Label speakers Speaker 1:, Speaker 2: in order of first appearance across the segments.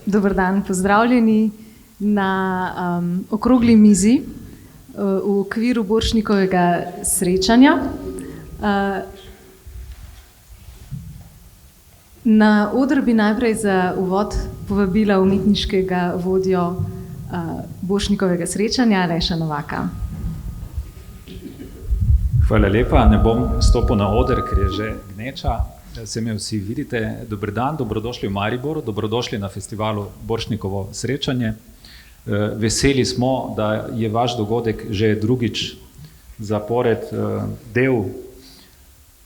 Speaker 1: Dober dan, pozdravljeni na okrogli mizi v okviru Borštnikovega srečanja. Na oder bi najprej za uvod povabila umetniškega vodjo Borštnikovega srečanja, Aleša Novaka.
Speaker 2: Hvala lepa, ne bom stopil na oder, ker je že gneča. Se me vsi vidite. Dober dan, dobrodošli v Mariboru, dobrodošli na festivalu Borštnikovo srečanje. Veseli smo, da je vaš dogodek že drugič zapored del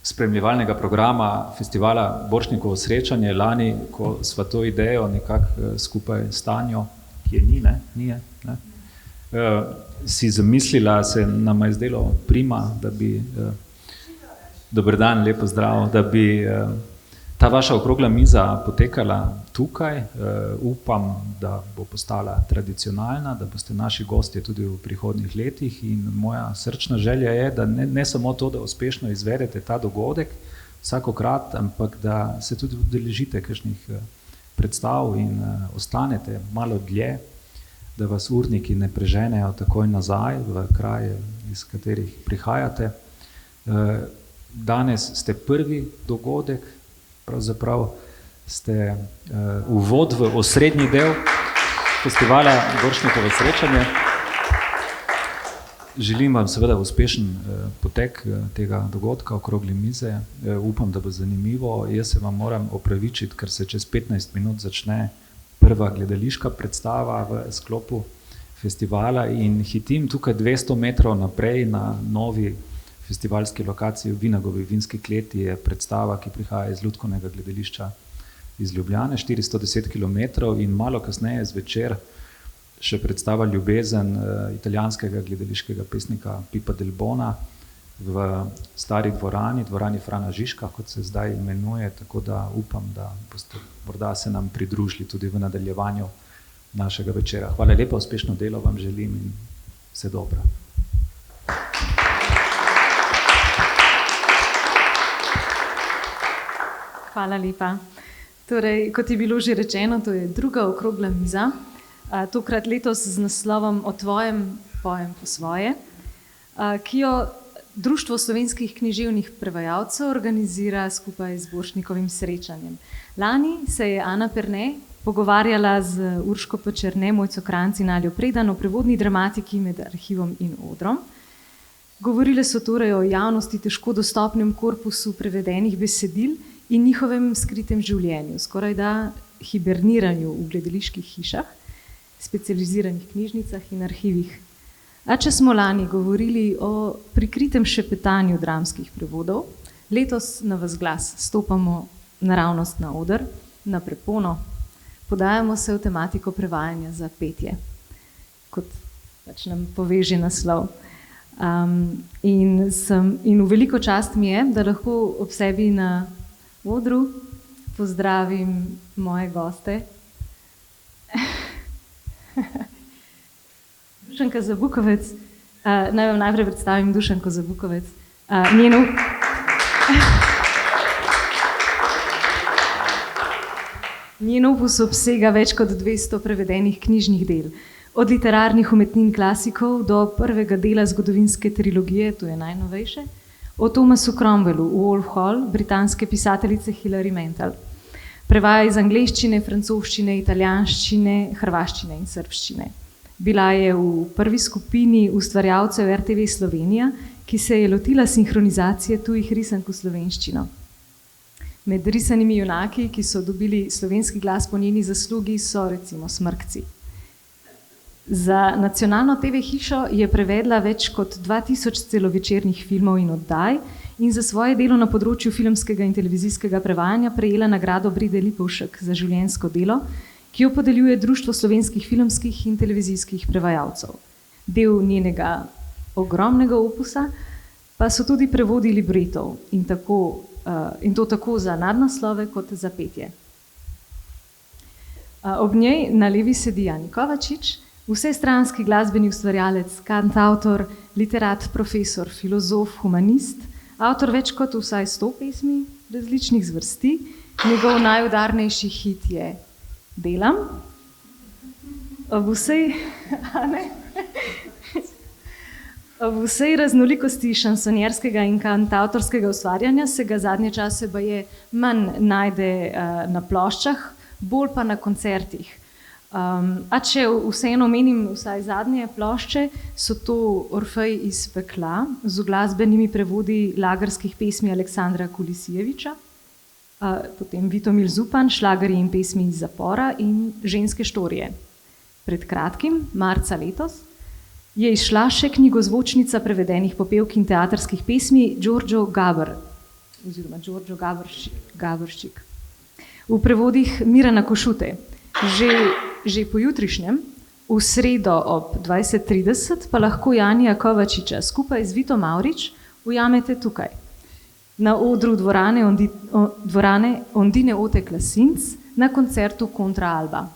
Speaker 2: spremljevalnega programa festivala Borštnikovo srečanje. Lani, ko sva to idejo nekako skupaj s Tanjo, ki je ni, si zamislila, se nama je zdelo prima, da bi, dober dan, lepo zdrav, da bi ta vaša okrogla miza potekala tukaj. Upam, da bo postala tradicionalna, da boste naši gostje tudi v prihodnjih letih in moja srčna želja je, da ne samo to, da uspešno izvedete ta dogodek vsakokrat, ampak da se tudi udeležite kakšnih predstav in ostanete malo dlje, da vas urniki ne preženejo takoj nazaj v kraje, iz katerih prihajate. Danes ste prvi dogodek, pravzaprav ste uvod v osrednji del festivala Borštnikovo srečanje. Želim vam seveda uspešen potek tega dogodka, okrogli mize. Upam, da bo zanimivo. Jaz se vam moram opravičiti, ker se čez 15 minut začne prva gledališka predstava v sklopu festivala in hitim tukaj 200 metrov naprej na novi festivalski lokaciji v Vinagovi vinski kleti je predstava, ki prihaja iz Lutkovnega gledališča iz Ljubljane, 410 kilometrov in malo kasneje zvečer še predstava Ljubezen italijanskega gledališkega pesnika Pipa del Bona v stari dvorani Frana Žižka, kot se zdaj imenuje, tako da upam, da boste morda se nam pridružili tudi v nadaljevanju našega večera. Hvala lepa, uspešno delo vam želim in vse dobro.
Speaker 1: Hvala lepa. Torej, kot je bilo že rečeno, to je druga okrogla miza, tokrat letos z naslovom O tvojem pojem po svoje, ki jo Društvo slovenskih književnih prevajalcev organizira skupaj z Borštnikovim srečanjem. Lani se je Ana Perne pogovarjala z Urško Počerne, Mojco Kranjc in Aljo Predan o prevodni dramatiki med arhivom in odrom. Govorile so torej o javnosti težko dostopnem korpusu prevedenih besedil in njihovem skritem življenju, skoraj da hiberniranju v gledaliških hišah, specializiranih knjižnicah in arhivih. A če smo lani govorili o prikritem šepetanju dramskih prevodov, letos na ves glas stopamo naravnost na oder, na prepono, podajamo se v tematiko prevajanja za petje, kot pač nam poveže naslov. In v veliko čast mi je, da lahko ob sebi na odru pozdravim moje goste. Dušanka Zabukovec, naj vam najprej predstavim Dušanko Zabukovec. Njen opus obsega več kot 200 prevedenih knjižnih del, od literarnih umetnin klasikov do prvega dela zgodovinske trilogije, to je najnovejše, o Thomasu Cromwellu, Wolf Hall, britanske pisateljice Hilary Mantel. Prevaja iz angleščine, francoščine, italijanščine, hrvaščine in srbščine. Bila je v prvi skupini ustvarjalcev RTV Slovenija, ki se je lotila sinhronizacije tujih risank v slovenščino. Med risanimi junaki, ki so dobili slovenski glas po njeni zaslugi, so recimo Smrkci. Za nacionalno TV hišo je prevedla več kot 2000 celovečernih filmov in oddaj in za svoje delo na področju filmskega in televizijskega prevajanja prejela nagrado Bride Lipovšek za življenjsko delo, ki jo podeljuje Društvo slovenskih filmskih in televizijskih prevajalcev. Del njenega ogromnega opusa pa so tudi prevodi libretov in to tako za nadnaslove kot za petje. Ob njej na levi sedi Jani Kovačič, vsestranski glasbeni ustvarjalec, kantavtor, literat, profesor, filozof, humanist, avtor več kot vsaj 100 pesmi različnih zvrsti Njegov najudarnejši hit je Delam. Ob vsej raznolikosti šansonjerskega in kantavtorskega ustvarjanja se ga zadnje čase baje manj najde na ploščah, bolj pa na koncertih. A če vseeno omenim vsaj zadnje plošče, so to Orfej iz pekla z uglasbenimi prevodi lagerskih pesmi Aleksandra Kulisijeviča, potem Vitomil Zupan, šlagerji in pesmi iz zapora in Ženske štorije. Pred kratkim, marca letos, je izšla še knjigozvočnica prevedenih popevk in teatrskih pesmi Đorđo Gavršik. V prevodih Mirana Košute. Že pojutrišnjem, v sredo ob 20:30, pa lahko Janija Kovačiča skupaj z Vito Mavrič ujamete tukaj, na odru dvorane Ondine Ote Klasinc na koncertu Kontra Alba.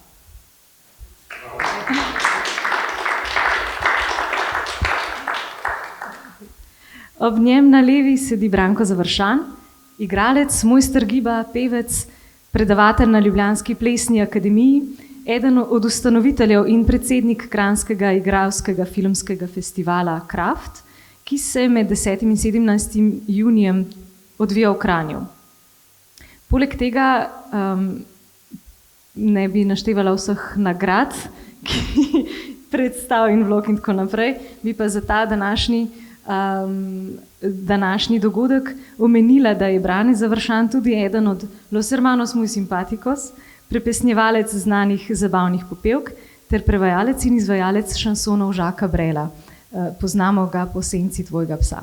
Speaker 1: Ob njem na levi sedi Branko Završan, igralec, mojster giba, pevec, predavatelj na ljubljanski plesni akademiji, eden od ustanoviteljev in predsednik kranjskega igralskega filmskega festivala Kraft, ki se med 10. in 17. junijem odvija v Kranju. Poleg tega ne bi naštevala vseh nagrad, ki predstav in vlog in tako naprej, bi pa za ta današnji dogodek omenila, da je Brane Završan tudi eden od Los Hermanos Muy Simpaticos, prepesnjevalec znanih zabavnih popevk ter prevajalec in izvajalec šansonov Žaka Brela. Poznamo ga po Senci tvojega psa.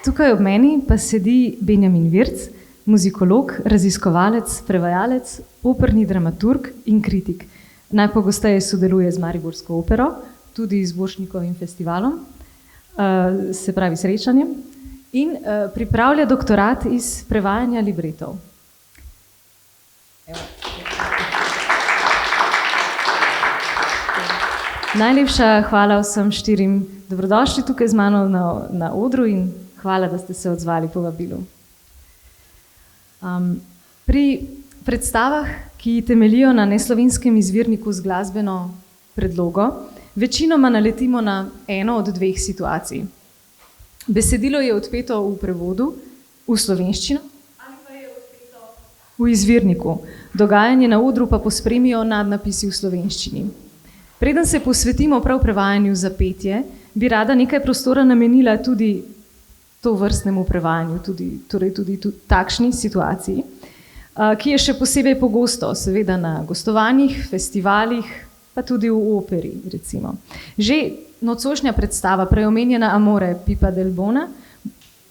Speaker 1: Tukaj ob meni pa sedi Benjamin Virc, muzikolog, raziskovalec, prevajalec, operni dramaturg in kritik. Najpogosteje sodeluje z Mariborsko opero, tudi z Borštnikovim festivalom, se pravi srečanjem, in pripravlja doktorat iz prevajanja libretov. Najlepša hvala vsem štirim. Dobrodošli tukaj z mano na odru in hvala, da ste se odzvali povabilu. Pri predstavah, ki temeljijo na neslovenskem izvirniku z glasbeno predlogo, večinoma naletimo na eno od dveh situacij. Besedilo je odpeto v prevodu v slovenščino ali pa je odpeto v izvirniku. Dogajanje na odru pa pospremijo nadnapisi v slovenščini. Preden se posvetimo prav prevajanju za petje, bi rada nekaj prostora namenila tudi to vrstnemu prevajanju, tudi takšni situaciji, ki je še posebej pogosto, seveda na gostovanjih, festivalih, pa tudi v operi, recimo. Že nocojšnja predstava, prej omenjena Amore Pipa del Bona,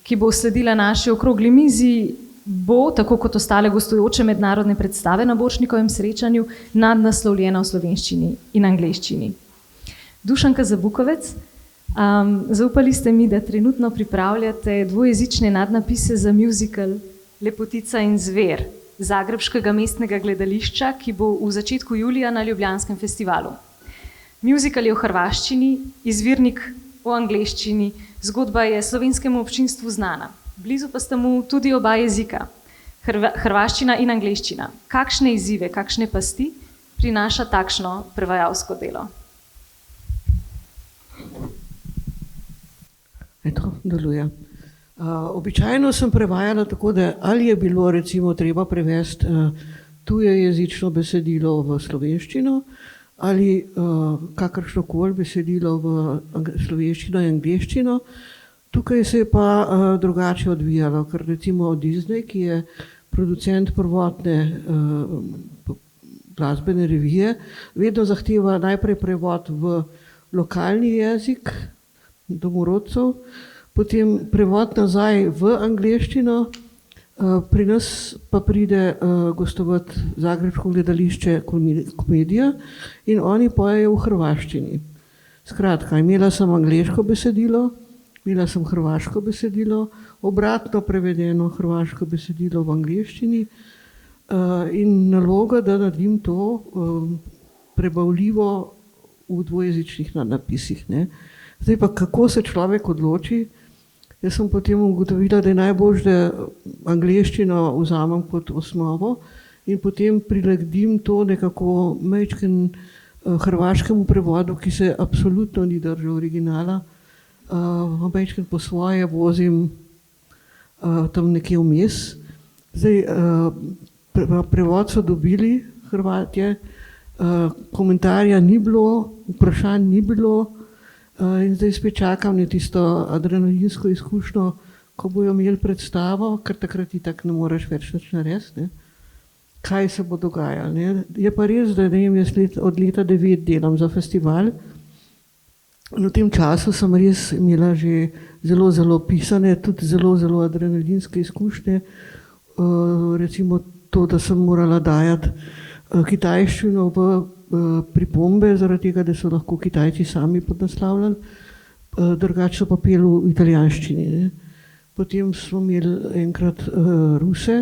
Speaker 1: ki bo sledila naši okrogli mizi, bo, tako kot ostale gostujoče mednarodne predstave na Borštnikovem srečanju, nadnaslovljena v slovenščini in angleščini. Dušanka Zabukovec, zaupali ste mi, da trenutno pripravljate dvojezične nadnapise za musical Lepotica in zver Zagrebškega mestnega gledališča, ki bo v začetku julija na Ljubljanskem festivalu. Musical je v hrvaščini, izvirnik v angleščini, zgodba je slovenskemu občinstvu znana. Blizu pa sta mu tudi oba jezika, hrvaščina in angleščina. Kakšne izzive, kakšne pasti prinaša takšno prevajalsko delo?
Speaker 3: Eto, deluje. Običajno sem prevajala tako, da ali je bilo recimo treba prevesti tujejezično besedilo v slovenščino ali kakršnokoli besedilo v slovenščino in angleščino. Tukaj se je pa drugače odvijalo, ker recimo Disney, ki je producent prvotne glasbene revije, vedno zahteva najprej prevod v lokalni jezik domorodcev, potem prevod nazaj v angleščino, pri nas pa pride gostovati Zagrebško gledališče Komedija in oni pojejo v hrvaščini. Skratka, imela sem angleško besedilo, imela sem hrvaško besedilo, obratno prevedeno hrvaško besedilo v angleščini in naloga, da naredim to prebavljivo v dvojezičnih napisih. Zdaj pa, kako se človek odloči? Jaz sem potem ugotovila, da je najbolj, da angleščino vzamem kot osnovo in potem prilagodim to nekako majčken hrvaškemu prevodu, ki se absolutno ni držal originala. Majčken po svoje vozim tam nekje vmes. Zdaj, prevod so dobili Hrvatje, komentarja ni bilo, vprašanj ni bilo in zdaj spet čakam na tisto adrenalinsko izkušnjo, ko bojo imeli predstavo, ker takrat itak ne moreš več nič narediti, kaj se bo dogajalo. Ne. Je pa res, da jaz od leta 2009 delam za festival. V tem času sem res imela že zelo pisane, tudi zelo adrenalinske izkušnje. Recimo to, da sem morala dajati kitajščino v pripombe, zaradi tega, da so lahko Kitajci sami podnaslavljali, drugače so pa peli v italijanščini. Ne. Potem smo imeli enkrat Ruse,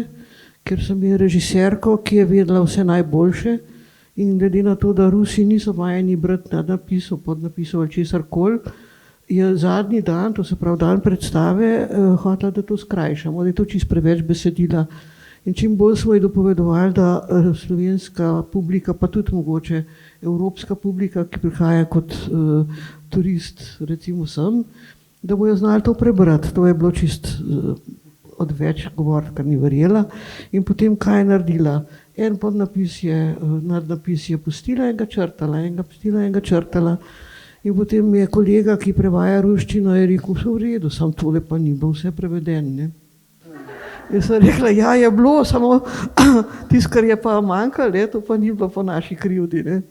Speaker 3: ker sem imela režiserko, ki je vedela vse najboljše in glede na to, da Rusi niso vajeni brati nadnapisov, podnapisov ali česarkoli, je zadnji dan, to se pravi dan predstave, hotela, da to skrajšamo, da je to čisto preveč besedila. In čim bolj smo ji dopovedovali, da slovenska publika, pa tudi mogoče evropska publika, ki prihaja kot turist, recimo sem, da bojo znali to prebrati. To je bilo čist odveč govoriti, kar ni verjela. In potem kaj je naredila? En nadnapis je pustila, enega črtala, enega pustila, enega črtala. In potem mi je kolega, ki prevaja ruščino, je rekel, vse v redu, sam tole pa ni bilo vse preveden. Ne? Jaz sem rekla, ja, je bilo, samo tisto, kar je pa manjkalo, to pa ni bilo po naši krivdi. Ne?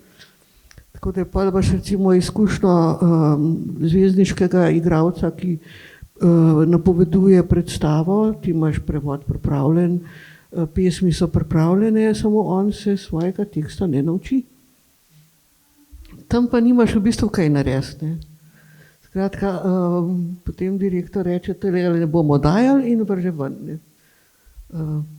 Speaker 3: Tako da je pa baš recimo izkušnjo zvezdniškega igralca, ki napoveduje predstavo, ti imaš prevod pripravljen, pesmi so pripravljene, samo on se svojega teksta ne nauči. Tam pa nimaš v bistvu kaj narediti. Skratka, potem direktor reče, tole ne bomo dajali in vrže ven. Ne.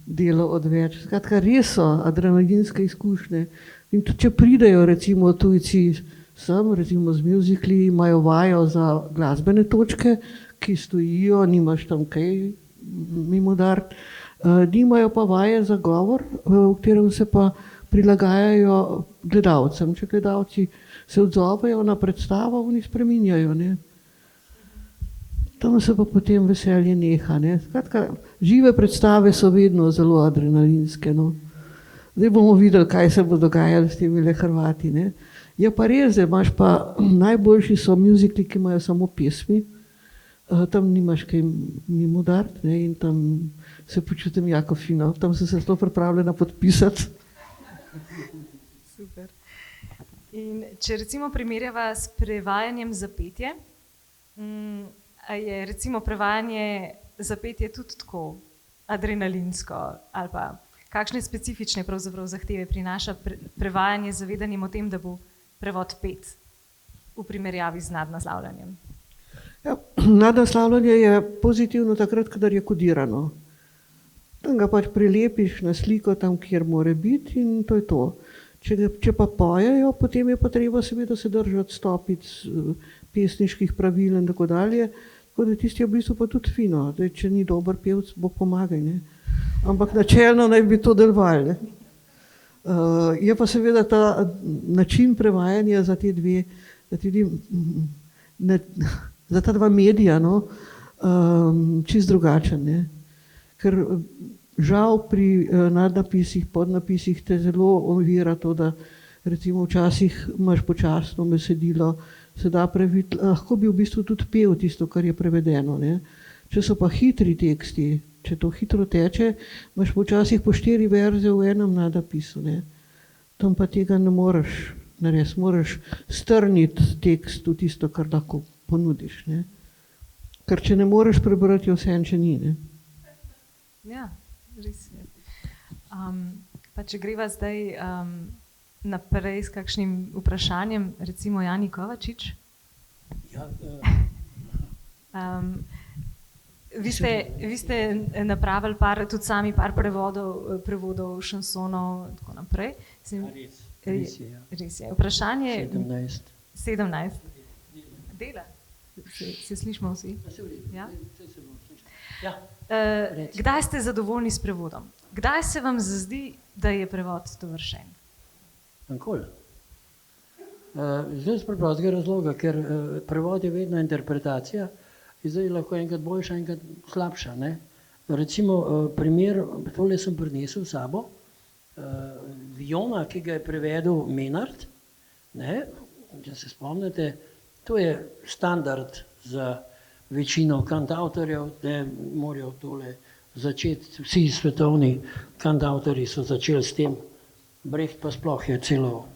Speaker 3: Delo odveč. Skratka, res so adrenalinske izkušnje. In tudi, če pridejo recimo tujci sem, recimo z muzikli, imajo vajo za glasbene točke, ki stojijo, nimaš tam kaj mimo dart, nimajo pa vaje za govor, v katerem se pa prilagajajo gledalcem. Če gledalci se odzovejo na predstavo, oni spreminjajo. Ne. Tam se pa potem veselje neha. Ne. Skratka, žive predstave so vedno zelo adrenalinske. No. Zdaj bomo videli, kaj se bo dogajalo s temi Hrvati. Ne. Je pa res, da imaš pa najboljši so muzikli, ki imajo samo pesmi. Tam nimaš kaj mimo dart, ne, in tam se počutim jako fino. Tam sem se zelo pripravljena podpisati.
Speaker 1: Super. In če recimo primerjava s prevajanjem za petje, je recimo prevajanje za petje tudi tako adrenalinsko ali pa kakšne specifične pravzaprav zahteve prinaša prevajanje z zavedanjem o tem, da bo prevod pet v primerjavi z nadnaslavljanjem?
Speaker 3: Ja, nadnaslavljanje je pozitivno takrat, kadar je kodirano. Tam ga pač prilepiš na sliko tam, kjer mora biti in to je to. Če pa pojejo, potem je pa treba seveda se držati stopic pesniških pravil in tako dalje. Tako da tisti je v bistvu pa tudi fino. Zdaj, če ni dober pevc, Bog pomagaj. Ne? Ampak načelno naj bi to delovalo. Je pa seveda ta način prevajanja za te dve, za ta dva medija, no, čist drugačen. Ne? Ker žal pri nadnapisih, podnapisih te zelo ovira to, da recimo včasih imaš počasno besedilo, se da previti, lahko bi v bistvu tudi pel tisto, kar je prevedeno. Ne? Če so pa hitri teksti, če to hitro teče, imaš počasih po 4 verze v enem nadnapisu. Ne? Tam pa tega ne moreš narediti, moraš strniti tekst v tisto, kar lahko ponudiš. Ne? Ker če ne moreš prebrati, je vse en, če ni. Ne?
Speaker 1: Ja, res je. Pa če greva zdaj naprej s kakšnim vprašanjem, recimo Jani Kovačič.
Speaker 4: Ja,
Speaker 1: Vi ste napravili tudi sami par prevodov šansonov in tako naprej.
Speaker 4: Res je, ja.
Speaker 1: Res je. Vprašanje
Speaker 4: 17.
Speaker 1: Dela. Se slišimo vsi? Ja?
Speaker 4: Ja.
Speaker 1: Kdaj ste zadovoljni s prevodom? Kdaj se vam zdi, da je prevod dovršen?
Speaker 4: Nikoli. Zelo iz preprostega razloga, ker prevod je vedno interpretacija in zdaj je lahko enkrat boljša, enkrat slabša. Ne? Recimo primer, tole sem prinesel s sabo, Viona, ki ga je prevedel Menard, ne? Če se spomnite, to je standard za večino kantavtorjev, da morajo tole začeti, vsi svetovni kantavtorji so začeli s tem, Brecht pa sploh je celo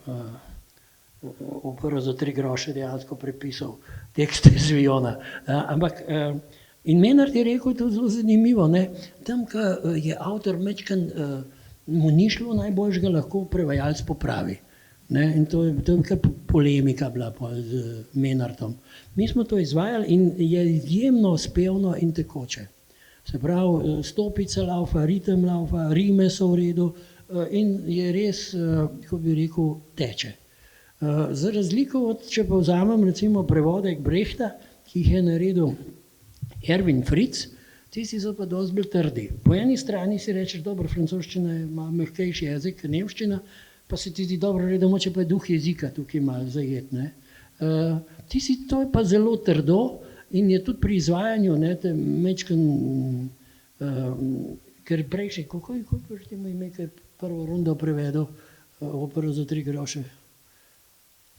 Speaker 4: opero za 3 groše dejansko prepisal tekste iz Viona. Ampak in Menard je rekel, to je zelo zanimivo, ne? Tam, ko je avtor mečkan, mu ni šlo najboljšega, lahko prevajalec popravi. Ne? In to je kar polemika bila z Menardom. Mi smo to izvajali in je izjemno spevno in tekoče. Se pravi, stopica laufa, ritem laufa, rime so v redu in je res, kako bi rekel, teče. Za razliko od, če pa vzamem recimo prevodek Brechta, ki jih je naredil Erwin Fritz, tisti so pa dosti bolj trdi. Po eni strani si rečeš, dobro, francoščina ima mehkejši jezik, nemščina, pa se ti zdi dobro, da moče pa je duh jezika tukaj malo zajet. Tisti, to je pa zelo trdo in je tudi pri izvajanju, ne, te mečken, ker prejšnji, kako je ime, ki je prvo rundo prevedel opero za 3 groše?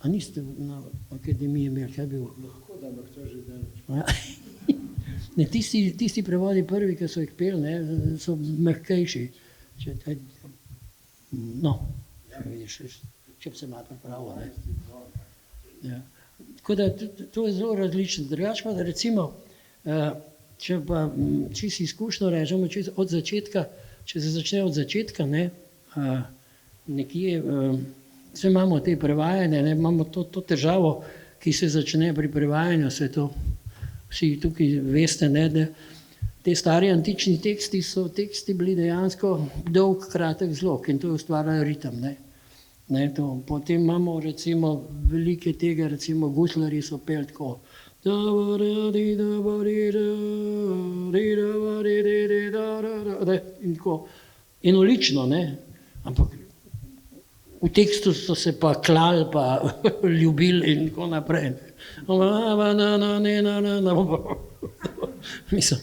Speaker 4: A niste na akademiji imeli, kaj je bil?
Speaker 5: Lahko, da ampak to že daleč.
Speaker 4: Ne, tisti prevodi prvi, ki so jih peli, ne, so mehkejši. No, če bi se malo pripravil. Ja. Tako da to je zelo različno. Drugače pa, da recimo, če pa čisto izkušnjo rečemo, od začetka, če se začne od začetka, ne, nekje, vse imamo te prevajanje, ne, imamo to težavo, ki se začne pri prevajanju, se to vsi tukaj veste, ne, da te stari antični teksti so teksti bili dejansko dolg, kratek zlog in to je ustvarjajo ritem. Ne, to. Potem imamo recimo velike tega, recimo guslarji so peli tako. In tako enolično, ne, ampak v tekstu so se pa klali, pa ljubili in tako naprej. Mislim,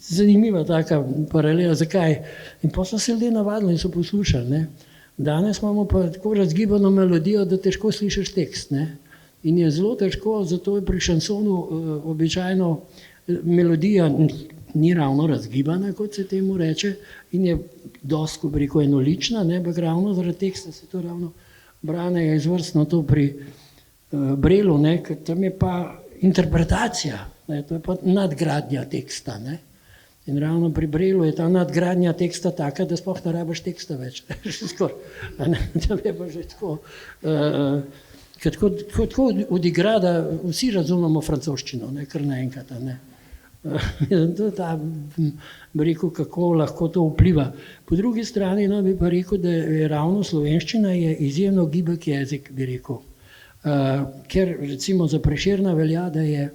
Speaker 4: zanimiva taka paralela, zakaj? In pa so se ljudje navadili in so poslušali. Ne? Danes imamo pa tako razgibano melodijo, da težko slišiš tekst. Ne? In je zelo težko, zato je pri šansonu običajno melodija ni ravno razgibana, kot se temu reče, in je dosti, ko bi rekel, enolična, ne, ampak ravno zaradi teksta se to ravno brane, je izvrstno to pri Brelu, ne, ker tam je pa interpretacija, ne, to je pa nadgradnja teksta. Ne. In ravno pri Brelu je ta nadgradnja teksta taka, da sploh ne rabiš teksta več. Tam je pa že tako, tako odigra, da vsi razumemo francoščino, ne, kar naenkrat. To je ta, bi rekel, kako lahko to vpliva. Po drugi strani bi pa rekel, da je ravno slovenščina je izjemno gibek jezik, bi rekel. Ker recimo za Prešerna velja, da je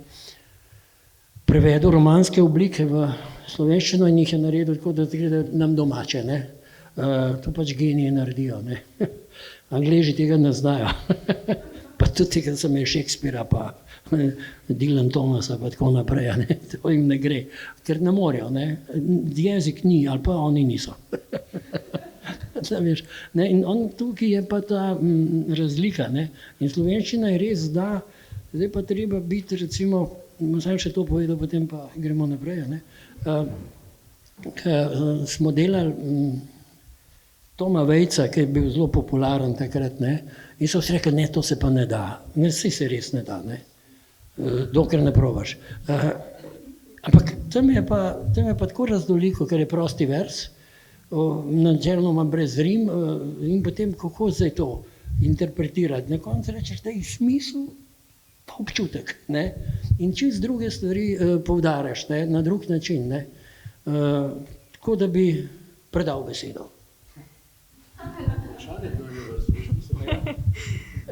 Speaker 4: prevedel romanske oblike v slovenščino in jih je naredil tako, da gre nam domače. Ne? To pač geniji naredijo. Ne? Angleži tega ne znajo. Pa tudi tega sem je Shakespearea, pa Dylan Thomasa, pa tako naprej. Ne? To jim ne gre, ker ne morejo. Ne? Jezik ni, ali pa oni niso. Ne? In tukaj je pa ta razlika. Ne? In slovenščina je res, da zdaj pa treba biti, recimo, sem še to povedal, potem pa gremo naprej. Ne? Smo delali Toma Vejca, ki je bil zelo popularen takrat, ne? In so vsi rekli, ne, to se pa ne da. Ne, vsi se res ne da, ne? Dokler ne probaš. Ampak tam je pa tako raznoliko, ker je prosti vers, načeloma brez rim in potem kako zdaj to interpretirati. Na koncu rečeš, da je smisel pa občutek. Ne? In čist druge stvari poudarjaš, ne? Na drug način. Ne? Tako da bi predal besedo.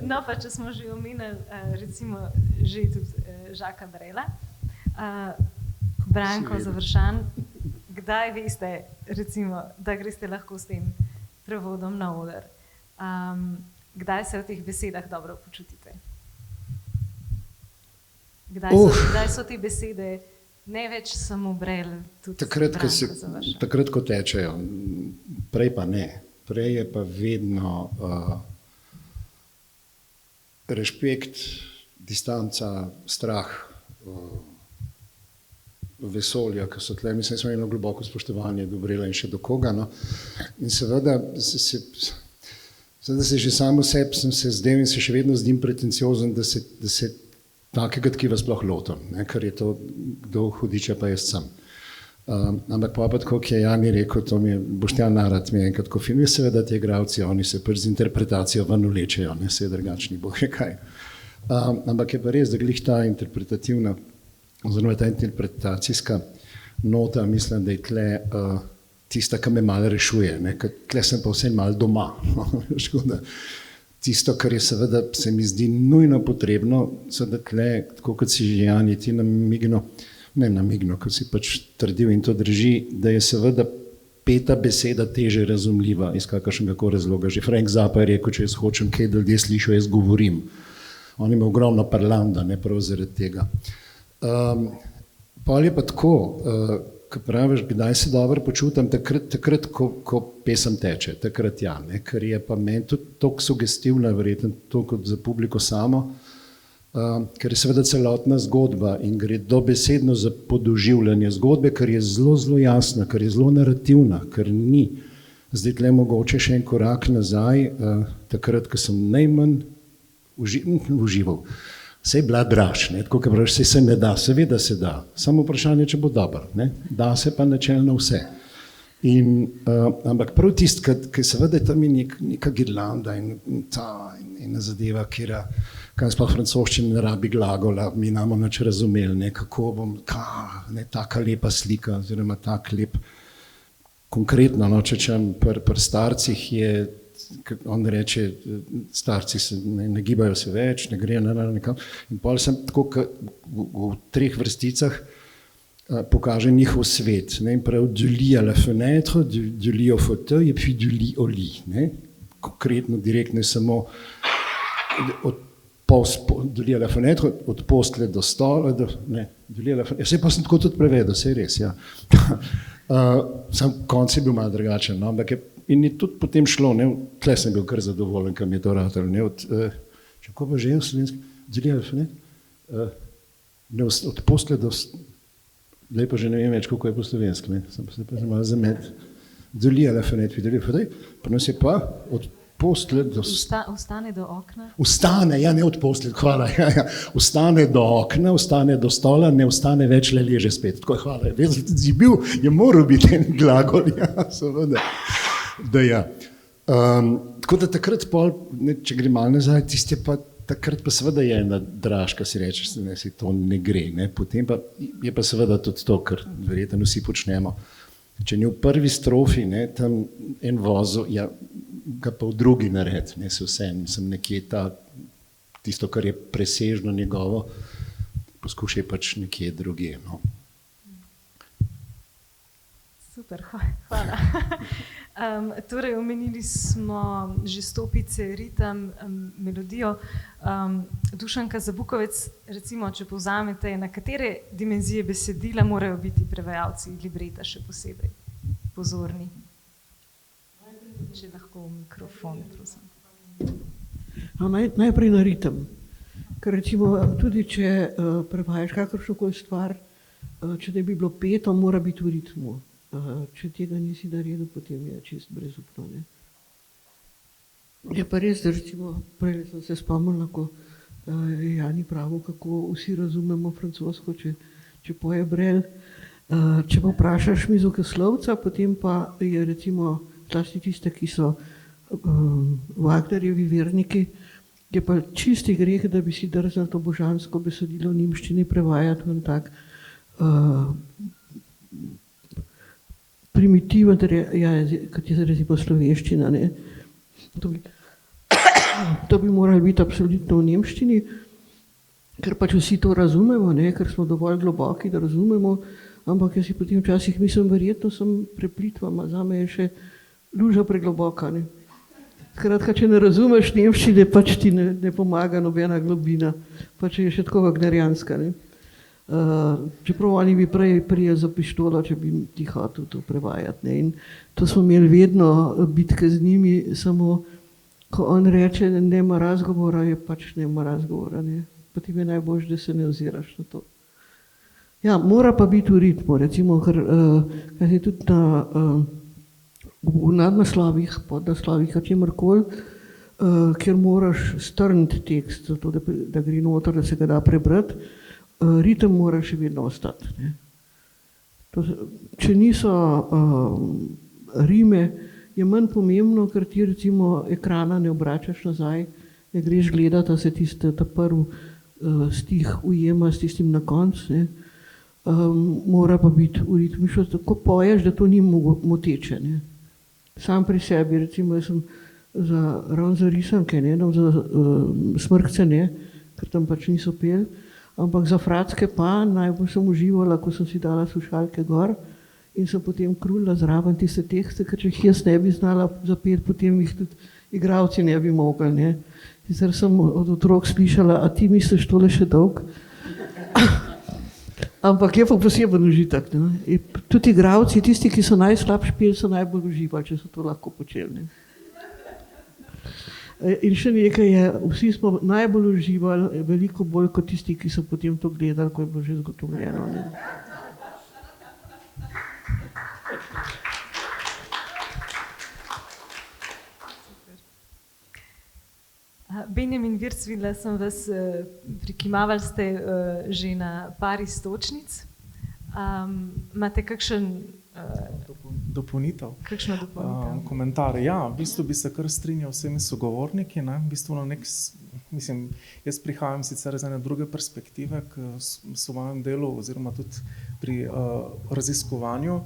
Speaker 1: No, pa če smo že omenili, recimo, že tudi Žaka Brela. Branko Završan, kdaj veste, recimo, da greste lahko s tem prevodom na oder? Kdaj se v teh besedah dobro počutite? Kdaj so te besede ne več samo Brel, tudi
Speaker 5: takrat, ko tečejo, prej pa ne. Prej je pa vedno rešpekt, distanca, strah, vesolja, ki so tle, mislim, smo eno globoko spoštovanje do Brela in še do koga. No. In seveda se že samo sebi sem se zdel in se še vedno zdim pretenciozen, da se takega tkiva sploh lotam, ker je to, kdo hudiča pa jaz sem. Ampak pa tako, ki je Jani rekel, to mi je Boštjan Narat, mi je enkrat ko film, je seveda ti igravci, oni se pač z interpretacijo ven vlečejo, ne, se je drugačni, boh je kaj. Ampak je pa res, da glih ta interpretativna, oziroma ta interpretacijska nota, mislim, da je tle tista, ki me malo rešuje, ne, tle sem pa vse malo doma. Škoda. Tisto, kar je seveda, se mi zdi nujno potrebno, seveda tle, tako kot si že Jani, ti namigno, kot si pač trdil in to drži, da je seveda peta beseda teže razumljiva iz kakršnega razloga. Že Frank Zappa je rekel, če jaz hočem kaj, da ljudje slišijo, jaz govorim. On ima ogromno parlanda, ne prav zaradi tega. Pol je pa tako, ko praviš, kdaj se dobro počutim, takrat, ko pesem teče, takrat ja, ne, ker je pa meni tudi toliko sugestivna, verjetno to kot za publiko samo, ker je seveda celotna zgodba in gre dobesedno za podoživljanje zgodbe, ker je zelo, zelo jasna, ker je zelo narativna, ker ni. Zdaj tle mogoče še en korak nazaj, takrat, ko sem najmanj užival. Saj je bila draž, ne, tako, ker praviš, se ne da, seveda se da, samo vprašanje, če bo dobro, ne, da se pa načelno vse. Ampak prav tisto, ki seveda tam je neka girlanda in ena zadeva, kaj sploh francoščina ne rabi glagola, mi imamo nič razumeli, ne, kako bom, taka lepa slika, oziroma tak lep, konkretno, no, če pri starcih je, on reče, starci se ne gibajo se več, ne grejo nekam, in potem sem tako, v 3 vrsticah pokaže njihov svet, ne, in prav du lit à la fenêtre, du lit au fauteuil, et puis du lit au lit, ne, konkretno, direktno je samo du lit à la fenêtre, od postelje do stola, ne, du lit à la fenêtre, pa sem tako tudi prevedel, saj res, ja. Sam konc je bil malo drugačen, no, ampak in je tudi potem šlo, ne, tle sem bil kar zadovoljen, kam je to ratalo, ne, kako pa že v slovenski, du lit à la fenêtre, ne, od postelje do, zdaj pa že ne vem več, kako je po slovenski, ne, sem se pa malo zamet, du lit à la fenêtre, du lit à la fenêtre, pa nas je pa od postelje do...
Speaker 1: Ustane do okna?
Speaker 5: Ustane, ja, ne od postelje, hvala, ja. Ustane do okna, ustane do stola, ne ustane več, le leže spet, tako hvala. Je moral biti en glagol, ja, seveda, da ja. Tako da takrat pol, ne, če gre malo nazaj, tiste pa, takrat pa seveda je ena draž, ka si rečeš, ne, si to ne gre, ne, potem pa je pa seveda tudi to, kar verjetno vsi počnemo. Če ni v prvi strofi, ne, tam en vozel, ja, ga pa v drugi nared, ne, se vse, mislim, nekje tisto, kar je presežno njegovo, poskušaj pač nekje drugje, no.
Speaker 1: Super, hvala. Torej, omenili smo že stopice, ritem, melodijo. Dušanka Zabukovec, recimo, če povzamete, na katere dimenzije besedila morajo biti prevajalci libreta še posebej pozorni? Če lahko v mikrofon, prosim.
Speaker 3: Najprej na ritem, ker recimo tudi, če prevajaš kakršnokoli stvar, če ne bi bilo peto, mora biti v ritmu. Če tega nisi naredil, potem je čist brezupno, ne. Je pa res, da recimo, prej sem se spomnila, ko je Jani pravil, kako vsi razumemo francosko, če poje Brel. Če pa vprašaš mizokoslovca, potem pa je recimo zlasti tiste, ki so Wagnerjevi verniki, je pa čisti greh, da bi si drznil to božansko besedilo v nemščini prevajati v tak primitiven, kot je recimo slovenščina, ne. To bi moralo biti absolutno v nemščini. ker pač vsi to razumemo, ne, ker smo dovolj globoki, da razumemo, ampak jaz si potem včasih mislim, verjetno sem preplitvama, zame je še luža pregloboka. Ne. Skratka, če ne razumeš nemščine, pač ti ne pomaga nobena globina, pač je še tako wagnerijanska. Čeprav oni bi prej prijeli za pištolo, če bi ti hotel to prevajati. Ne. In to smo imeli vedno bitke z njimi, samo ko on reče, nema razgovora, je pač nema razgovora. Ne. Potem je najboljše, da se ne oziraš na to. Ja, mora pa biti v ritmu, recimo, ker je tudi v nadnaslovih, podnaslovih, čemrkoli, kjer moraš strniti tekst, zato da gre noter, da se ga da prebrati, ritem mora še vedno ostati. Ne. Če niso rime, je manj pomembno, ker ti recimo ekrana ne obračaš nazaj, ne greš gledati, da se ta prvi stih ujema s tistim na koncu. Mora pa biti v ritmu. Tako poješ, da to ni moteče. Ne. Sam pri sebi, recimo, jaz sem ravno za risanke, ne, za smrkce ne, ker tam pač niso peli, ampak za fracke pa najbolj sem uživala, ko sem si dala slušalke gor in sem potem krulila zraven tiste tekste, ker če jih jaz ne bi znala zapeti, potem jih tudi igralci ne bi mogli. Ne. Sicer sem od otrok slišala, a ti misliš tole še dolg? Ampak je pa poseben užitek. Ne. Tudi igralci, tisti, ki so najslabši peli, so najbolj uživali, če so to lahko počeli. In še nekaj je, vsi smo najbolj uživali, veliko bolj kot tisti, ki so potem to gledali, ko je bilo že zgotovljeno. Ne.
Speaker 1: Benjamin Virc, videla sem vas, prikimavali ste že na par iztočnic. Imate kakšen
Speaker 6: dopolnitev?
Speaker 1: Kakšno dopolnitev?
Speaker 6: Komentar. Ja, v bistvu bi se kar strinjal vsemi sogovorniki. Ne? V bistvu mislim, jaz prihajam sicer iz ene druge perspektive, k svojem delu oziroma tudi pri raziskovanju.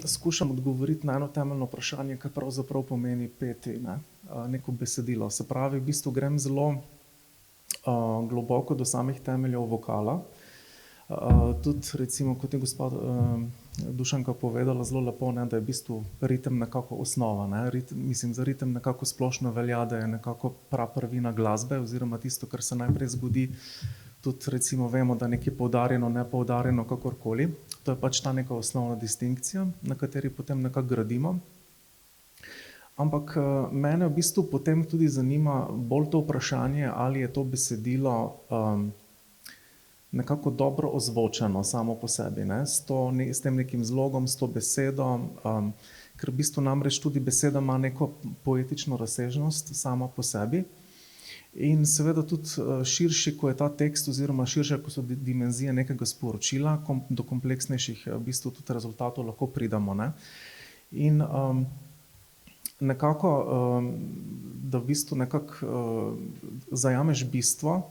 Speaker 6: Skušam odgovoriti na eno temeljno vprašanje, kaj pravzaprav pomeni peti, ne? Neko besedilo. Se pravi, v bistvu grem zelo globoko do samih temeljev vokala. Tudi recimo, kot je gospod Dušanka povedala zelo lepo, ne, da je v bistvu ritem nekako osnova. Ne? Mislim, za ritem nekako splošno velja, da je nekako praprvina glasbe oziroma tisto, kar se najprej zgodi. Tudi recimo vemo, da nekje poudarjeno, nepoudarjeno, kakorkoli. To je pač ta neka osnovna distinkcija, na kateri potem nekako gradimo. Ampak mene v bistvu potem tudi zanima bolj to vprašanje, ali je to besedilo nekako dobro ozvočeno samo po sebi, ne? S tem nekim zlogom, s to besedo, ker v bistvu namreč tudi beseda ima neko poetično razsežnost sama po sebi. In seveda tudi širši, ko je ta tekst oziroma širše, ko so dimenzije nekega sporočila, do kompleksnejših v bistvu tudi rezultatov lahko pridemo. Ne? In nekako, da v bistvu nekako zajameš bistvo,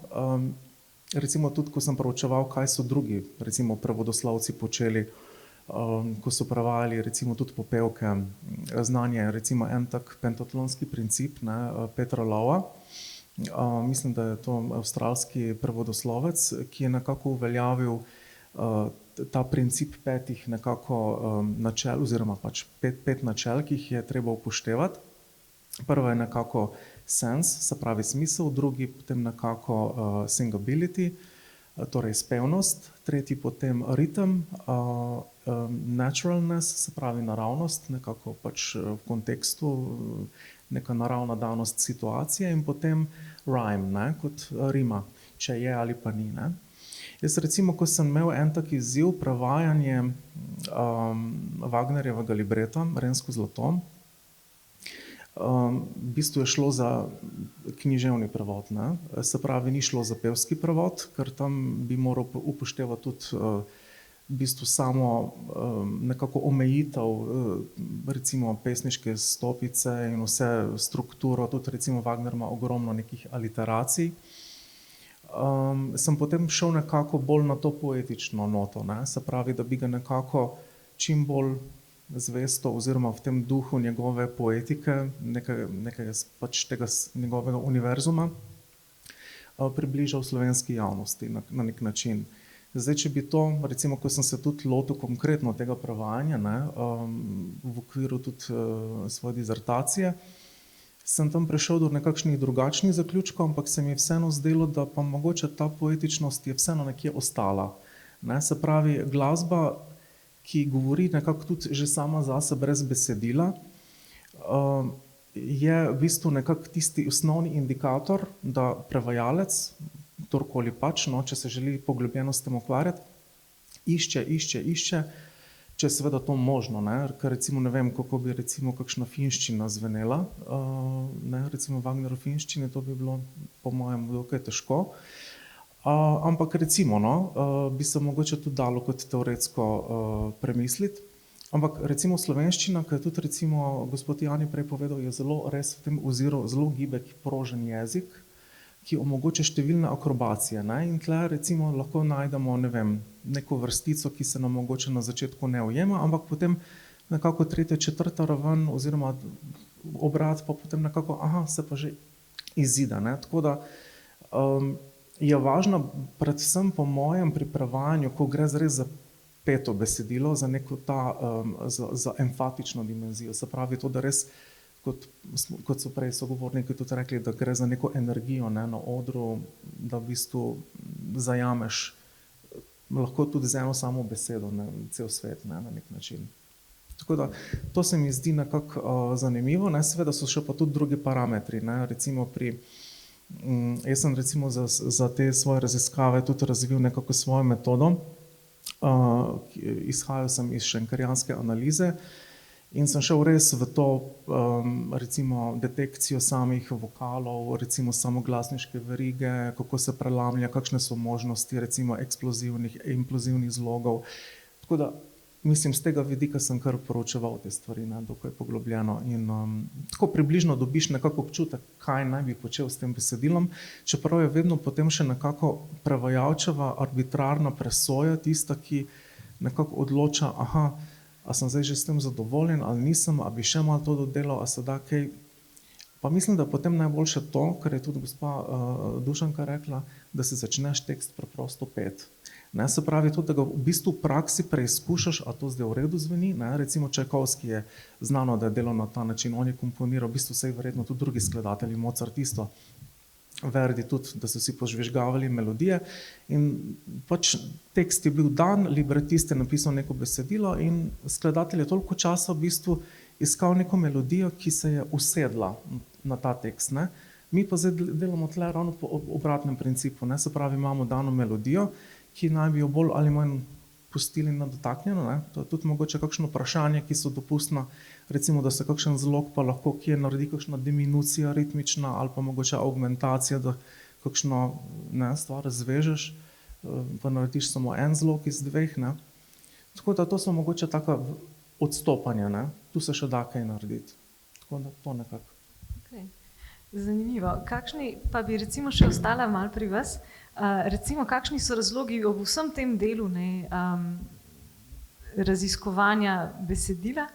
Speaker 6: recimo tudi, ko sem proučeval, kaj so drugi, recimo prevodoslovci počeli, ko so prevajali recimo tudi popevke, znanje, recimo en tak pentatlonski princip, ne, Petra Lowa. Mislim, da je to avstralski prevodoslovec, ki je nekako uveljavil ta princip petih nekako načel oziroma pač pet načel, ki jih je treba upoštevati. Prvo je nekako sense, se pravi smisel, drugi potem nekako singability, torej spevnost, tretji potem ritem, naturalness, se pravi naravnost, nekako pač v kontekstu, neka naravna danost situacije in potem rhyme, ne, kot rima, če je ali pa ni. Ne. Jaz recimo, ko sem imel en tak izziv prevajanje Wagnerjevega libreta Rensko zlato, v bistvu je šlo za književni prevod, ne. Se pravi, ni šlo za pevski prevod, ker tam bi moral upoštevati tudi v bistvu samo nekako omejitev recimo pesniške stopice in vse strukturo, tudi recimo Wagner ima ogromno nekih aliteracij. Sem potem šel nekako bolj na to poetično noto, ne? Se pravi, da bi ga nekako čim bolj zvesto oziroma v tem duhu njegove poetike, nekega pač tega njegovega univerzuma, približal slovenski javnosti na nek način. Zdaj, če bi to, recimo, ko sem se tudi lotil konkretno tega prevajanja, ne, v okviru tudi svoje dizertacije, sem tam prišel do nekakšnih drugačnih zaključkov, ampak se mi je vseeno zdelo, da pa mogoče ta poetičnost je vseeno nekje ostala. Ne, se pravi, glasba, ki govori nekako tudi že sama zase brez besedila, je v bistvu nekako tisti osnovni indikator, da prevajalec, kdorkoli pač, no, če se želi poglobljeno s tem ukvarjati, išče, če je seveda to možno, ne, ker recimo ne vem, kako bi recimo kakšna finščina zvenela, ne, recimo Wagnerov finščine, to bi bilo po mojem dokaj težko, ampak recimo, no, bi se mogoče tudi dalo kot teoretsko premisliti. Ampak recimo slovenščina, ki je tudi recimo gospod Jani prej povedal, je zelo res v tem oziru zelo gibek, prožen jezik, ki omogoča številne akrobacije. Ne? In tle recimo lahko najdemo, ne vem, neko vrstico, ki se nam mogoče na začetku ne ujema, ampak potem nekako tretja, četrta raven oziroma obrat pa potem nekako, se pa že izide. Ne? Tako da je važno predvsem po mojem pri prevajanju, ko gre res za peto besedilo, za neko za emfatično dimenzijo. Se pravi to, da res, kot so prej sogovorniki tudi rekli, da gre za neko energijo, ne, na odru, da v bistvu zajameš lahko tudi z eno samo besedo, ne, cel svet, ne, na nek način. Tako da to se mi zdi nekako zanimivo, ne, seveda so še pa tudi drugi parametri, ne, recimo jaz sem recimo za te svoje raziskave tudi razvil nekako svojo metodo. Izhajal sem iz šenkerjanske analize in sem šel res v to recimo detekcijo samih vokalov, recimo samoglasniške verige, kako se prelamlja, kakšne so možnosti recimo eksplozivnih, implozivnih zlogov. Tako da mislim, z tega vidika sem kar proučeval te stvari, ne, dokaj poglobljeno in tako približno dobiš nekako občutek, kaj naj bi počel s tem besedilom, čeprav je vedno potem še nekako prevajalčeva arbitrarna presoja tista, ki nekako odloča, a sem zdaj že s tem zadovoljen ali nisem, a bi še malo to dodelal, a se da kaj. Pa mislim, da je potem najboljše to, kar je tudi gospa Dušanka rekla, da si začneš tekst preprosto peti. Ne, se pravi to, da ga v bistvu v praksi preizkušaš, a to zdaj v redu zveni. Ne? Recimo Čajkovski je znano, da je delal na ta način, on je komponiral, v bistvu vsej verjetno tudi drugi skladatelji, Mozart isto, Verdi tudi, da so si požvižgavali melodije in pač tekst je bil dan, libretist je napisal neko besedilo in skladatelj je toliko časa v bistvu iskal neko melodijo, ki se je usedla na ta tekst. Ne? Mi pa zdaj delamo tle ravno po obratnem principu, ne? Se pravi imamo dano melodijo, ki naj bi jo bolj ali manj pustili nedotaknjeno, ne? To je tudi mogoče kakšno vprašanje, ki so dopustna, recimo, da se kakšen zlog pa lahko kje naredi kakšna diminucija ritmična ali pa mogoče augmentacija, da kakšno stvar zvežeš, pa narediš samo en zlog iz dveh. Ne? Tako da to so mogoče taka odstopanja, ne? Tu se še da kaj narediti. Tako da to nekako.
Speaker 1: Okay. Zanimivo. Kakšni pa bi recimo še ostala malo pri vas? Recimo, kakšni so razlogi ob vsem tem delu raziskovanja besedila,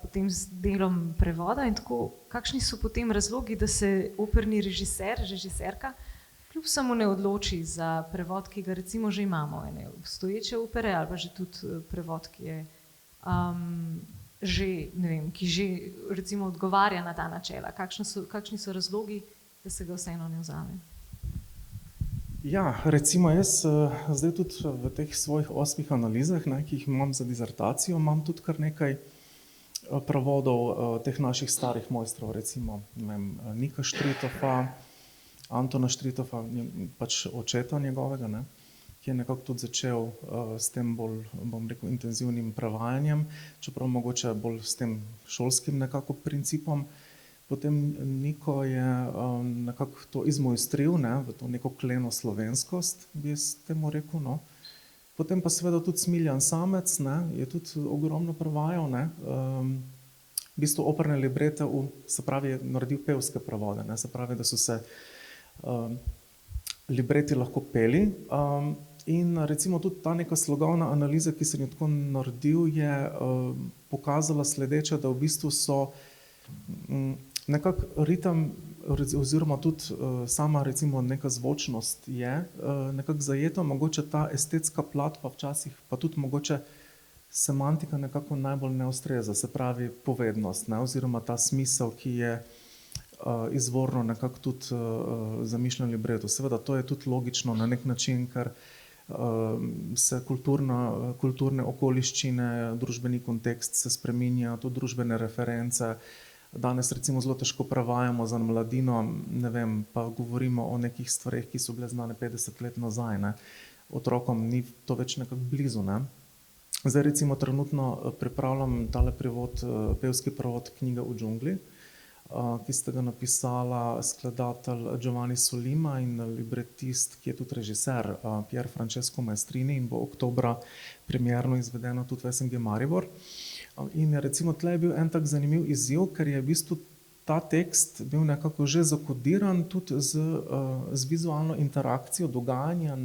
Speaker 1: potem z delom prevoda in tako, kakšni so potem razlogi, da se operni režiserka kljub samo ne odloči za prevod, ki ga recimo že imamo, ene obstoječe opere ali pa že tudi prevod, ki je že, ne vem, ki že recimo odgovarja na ta načela. Kakšni so razlogi, da se ga vseeno ne vzame?
Speaker 6: Ja, recimo jaz zdaj tudi v teh svojih 8 analizah, ne, ki jih imam za dizertacijo, imam tudi kar nekaj prevodov teh naših starih mojstrov, recimo Nika Štritofa, Antona Štritofa, pač očeta njegovega, ne, ki je nekako tudi začel s tem bolj, bom rekel, intenzivnim prevajanjem, čeprav mogoče bolj s tem šolskim nekako principom. Potem Niko je nekako to izmojstril, ne, v to neko kleno slovenskost, bi jaz temu rekel. No. Potem pa seveda tudi Smiljan Samec, ne, je tudi ogromno prevajal. Ne, v bistvu operne librete, se pravi, je naredil pevske prevode, ne, se pravi, da so se libreti lahko peli. In recimo tudi ta neka slogovna analiza, ki sem jo tako naredil, je pokazala sledeče, da v bistvu so nekako ritem oziroma tudi sama recimo neka zvočnost je nekako zajeta, mogoče ta estetska plat pa včasih pa tudi mogoče semantika nekako najbolj ne ustreza, se pravi povednost, ne, oziroma ta smisel, ki je izvorno nekako tudi zamišljen libreto. Seveda to je tudi logično na nek način, ker se kulturne okoliščine, družbeni kontekst se spreminja, tudi družbene reference. Danes recimo zelo težko prevajamo za mladino, ne vem, pa govorimo o nekih stvareh, ki so bile znane 50 let nazaj, ne. Otrokom ni to več nekako blizu, ne. Zdaj recimo trenutno pripravljam tale prevod, pevski prevod Knjige v džungli, ki sta ga napisala skladatelj Giovanni Sollima in libretist, ki je tudi režiser, Pier Francesco Maestrini in bo oktobra premierno izvedeno tudi v SNG Maribor. In recimo tle je bil en tak zanimiv izziv, ker je v bistvu ta tekst bil nekako že zakodiran tudi z vizualno interakcijo dogajanja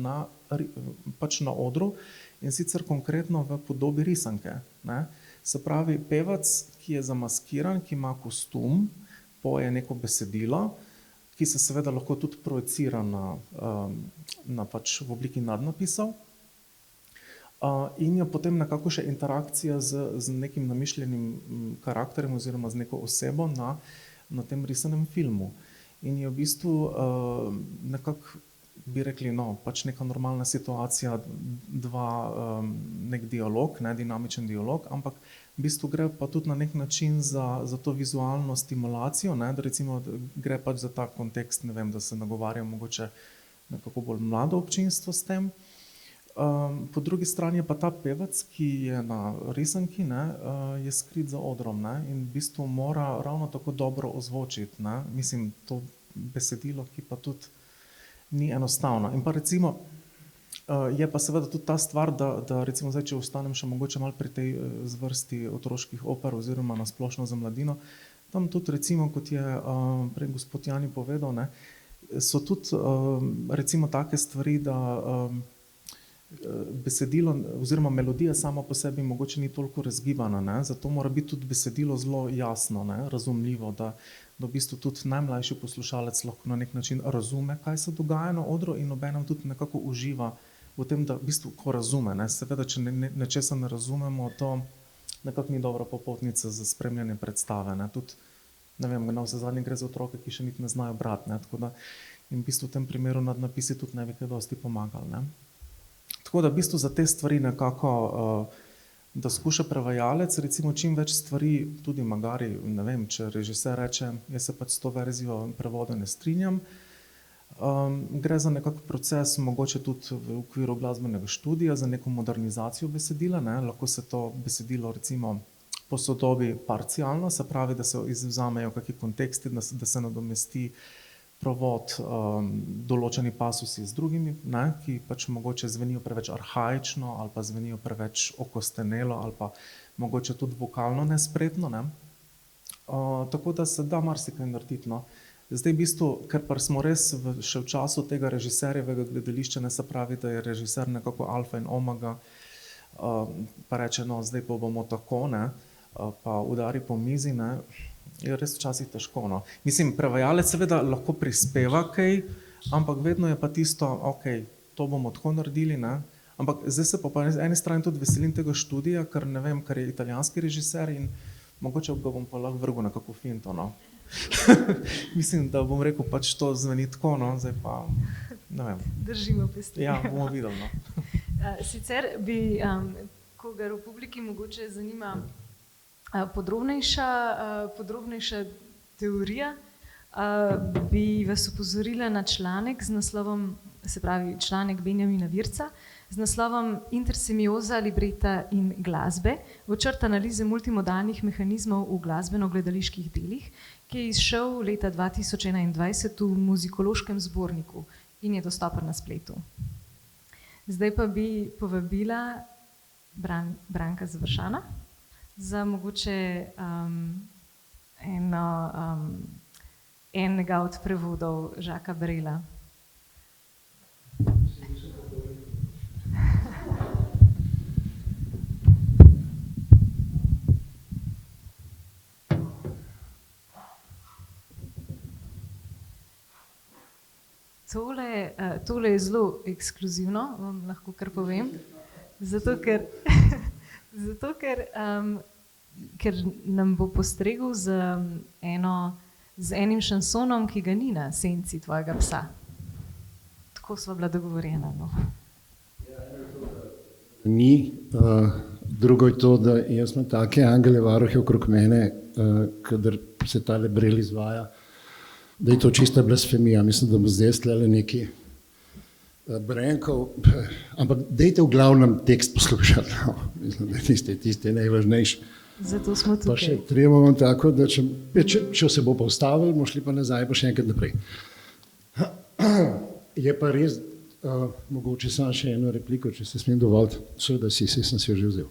Speaker 6: pač na odru in sicer konkretno v podobi risanke, ne. Se pravi, pevac, ki je zamaskiran, ki ima kostum, poje neko besedilo, ki se seveda lahko tudi projicira na pač v obliki nadnapisov, in je potem nekako še interakcija z nekim namišljenim karakterjem oziroma z neko osebo na tem risanem filmu. In je v bistvu nekako, bi rekli, no, pač neka normalna situacija, nek dialog, ne, dinamičen dialog, ampak v bistvu gre pa tudi na nek način za to vizualno stimulacijo, ne, da recimo gre pač za ta kontekst, ne vem, da se nagovarja mogoče nekako bolj mlado občinstvo s tem. Po drugi strani je pa ta pevac, ki je na risanki, ne, je skrit za odrom, ne, in v bistvu mora ravno tako dobro ozvočiti, ne, mislim, to besedilo, ki pa tudi ni enostavno. In pa recimo je pa seveda tudi ta stvar, da recimo zdaj, če ostanem še mogoče malo pri tej zvrsti otroških oper oziroma na splošno za mladino, tam tudi recimo, kot je prej gospod Jani povedal, ne, so tudi recimo take stvari, da besedilo oziroma melodija sama po sebi mogoče ni toliko razgibana, ne, zato mora biti tudi besedilo zelo jasno, ne, razumljivo, da v bistvu tudi najmlajši poslušalec lahko na nek način razume, kaj se dogaja na odru in obenem tudi nekako uživa v tem, da v bistvu ko razume, ne, seveda, če nečesa ne razumemo, to nekako ni dobra popotnica za spremljanje predstave, ne, tudi, ne vem, navsezadnje gre za otroke, ki še niti ne znajo brati, ne, tako da in v bistvu v tem primeru nadnapisi tudi ne bi kaj dosti pomagali, ne. Tako da v bistvu za te stvari nekako, da skuša prevajalec recimo čim več stvari, tudi magari, ne vem, če režiser reče, jaz se pač s to verzijo prevoda ne strinjam, gre za nekak proces, mogoče tudi v okviru glasbenega študija, za neko modernizacijo besedila, ne, lahko se to besedilo recimo posodobi parcialno, se pravi, da se izvzamejo kakšni konteksti, da se nadomesti provod, določeni pasusi z drugimi, ne, ki pač mogoče zvenijo preveč arhaično ali pa zvenijo preveč okostenelo ali pa mogoče tudi vokalno nespretno, ne. Tako da se da marsikaj narediti, no. Zdaj v bistvu, ker pa smo res še v času tega režiserjevega gledališča, ne, se pravi, da je režiser nekako alfa in omega, pa reče, no, zdaj pa bomo tako, ne, pa udari po mizi, ne, je res včasih težko, no. Mislim, prevajalec seveda lahko prispeva kaj, ampak vedno je pa tisto, okej, to bomo tako naredili, ne, ampak zdaj se pa na eni strani tudi veselim tega študija, ker ne vem, ker je italijanski režiser in mogoče ga bom pa lahko vrgel nekako finto, no. Mislim, da bom rekel, pač to zveni tako, no, zdaj pa, ne vem.
Speaker 1: Držimo pesti.
Speaker 6: Ja, bomo videli, no.
Speaker 1: Sicer bi, koga v publiki mogoče zanima podrobnejša teorija, bi vas opozorila na članek z naslovom, se pravi članek Benjamina Virca, z naslovom Intersemioza libreta in glasbe, načrt analize multimodalnih mehanizmov v glasbeno-gledaliških delih, ki je izšel leta 2021 v Muzikološkem zborniku in je dostopen na spletu. Zdaj pa bi povabila Branka Završana za mogoče enega od prevodov Žaka Brela. Tole je zelo ekskluzivno, vam lahko kar povem. Zato, ker nam bo postregel z enim šansonom, ki ga ni na senci tvojega psa. Tako sva bila dogovorjena. No.
Speaker 5: Ni. Drugo je to, da jaz imam take angele varuhe okrog mene, kadar se tale brel izvaja, da je to čista blasfemija. Mislim, da bo zdaj stlele neki brenkov, ampak dejte v glavnem tekst poslušati. No. Mislim, da je tisti najvažnejši.
Speaker 1: Zato smo tukaj.
Speaker 5: Pa še treba vam tako, da če se bo pa ustavili, bomo šli pa nazaj, pa še enkrat naprej. Je pa res, mogoče samo še eno repliko, če se smem dovoliti, seveda sem si jo že vzel.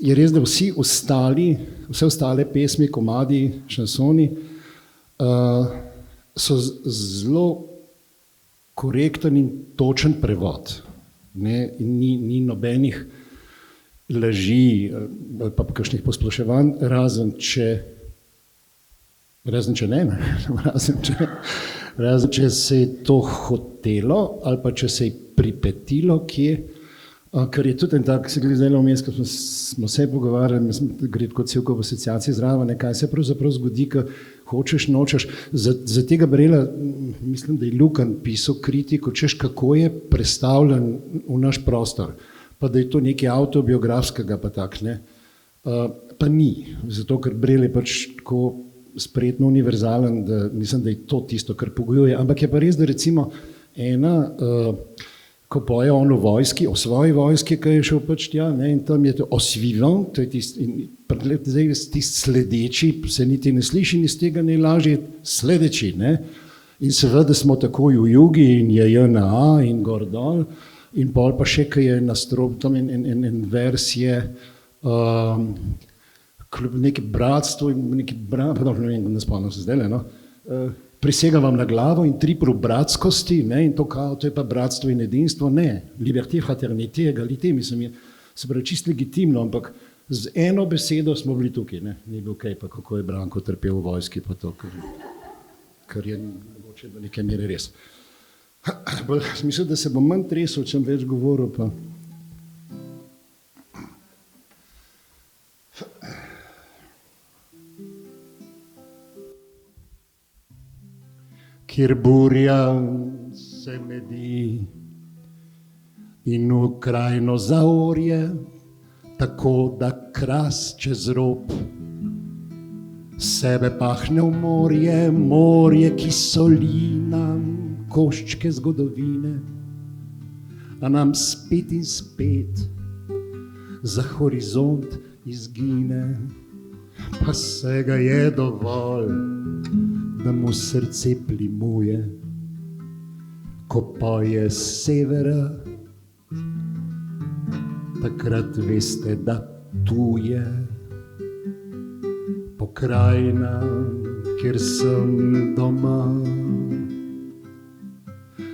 Speaker 5: Je res, da vse ostale pesmi, komadi, šansoni so zelo korekten in točen prevod. Ne? In ni nobenih laži ali pa kakšnih posploševanj, razen če se je to hotelo ali pa če se je pripetilo kje, ker je tudi en tak, se glede zdaj vmes, ko smo se pogovarjali, gre kot celko v asociaciji zraven, kaj se pravzaprav zgodi, ko hočeš, nočeš. Za tega Brela, mislim, da je Lukan pisal kritiko, češ kako je predstavljen v naš prostor, pa da je to nekaj avtobiografskega, pa tak, ne. Pa ni, zato ker Brel je pač tako spretno univerzalen, da mislim, da je to tisto, kar pogojuje, ampak je pa res, da recimo ena, ko poje on o svoji vojski, ki je šel pač tja, ne, in tam je to osvivan, to je tisti sledeči, se niti ne sliši in iz tega najlažje sledeči, ne, in seveda smo takoj v jugi in je JNA in gor dol, in pol pa še, ki je nastrop, tam en vers je neki bratstvo, ne vem, ne spomnim se zdaj, no, prisegam vam na glavo in tripru bratskosti, ne, in to kao, to je pa bratstvo in edinstvo, ne, liberté, fraternité, egalité, mislim, se pravi čisto legitimno, ampak z eno besedo smo bili tukaj, ne, ni bil kaj, pa kako je Branko trpel v vojski, pa to, kar je mogoče do neke mere res. Mislim, da se bom manj tresel, čem več govoril, pa. Kjer burja se medi in v krajno zaorje, tako da kras čez rob sebe pahne v morje, ki soli nam koščke zgodovine, a nam spet in spet za horizont izgine, pa vsega je dovolj, da mu srce plimuje, ko poje s severa, takrat veste, da tu je pokrajina, kjer sem doma.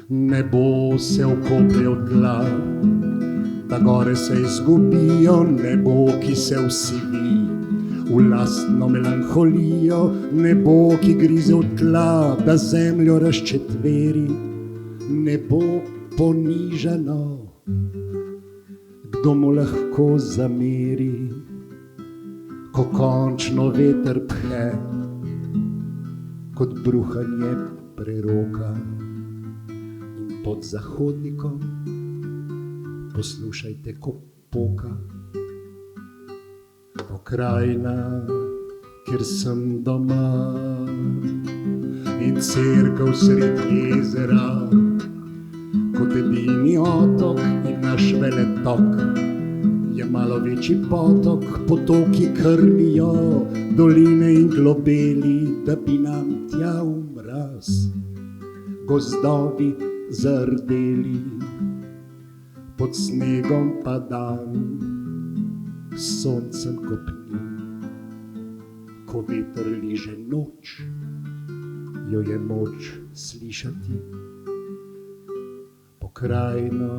Speaker 5: Nebo se vkoplje v tla, da gore se izgubijo, nebo, ki se vsivi v lastno melanholijo, nebo, ki grize v tla, da zemljo razčetveri, nebo ponižano, kdo mu lahko zameri, ko končno veter phe, kot bruhanje preroka. In pod zahodnikom poslušajte, ko poka pokrajina, kjer sem doma, in cerkev sred jezera, kot edini otok in naš veletok, je malo večji potok, potoki krmijo doline in globeli, da bi nam tja v mraz gozdovi zardeli, pod snegom pa dan soncem kopni, ko veter liže noč, jo je moč slišati. Pokrajino,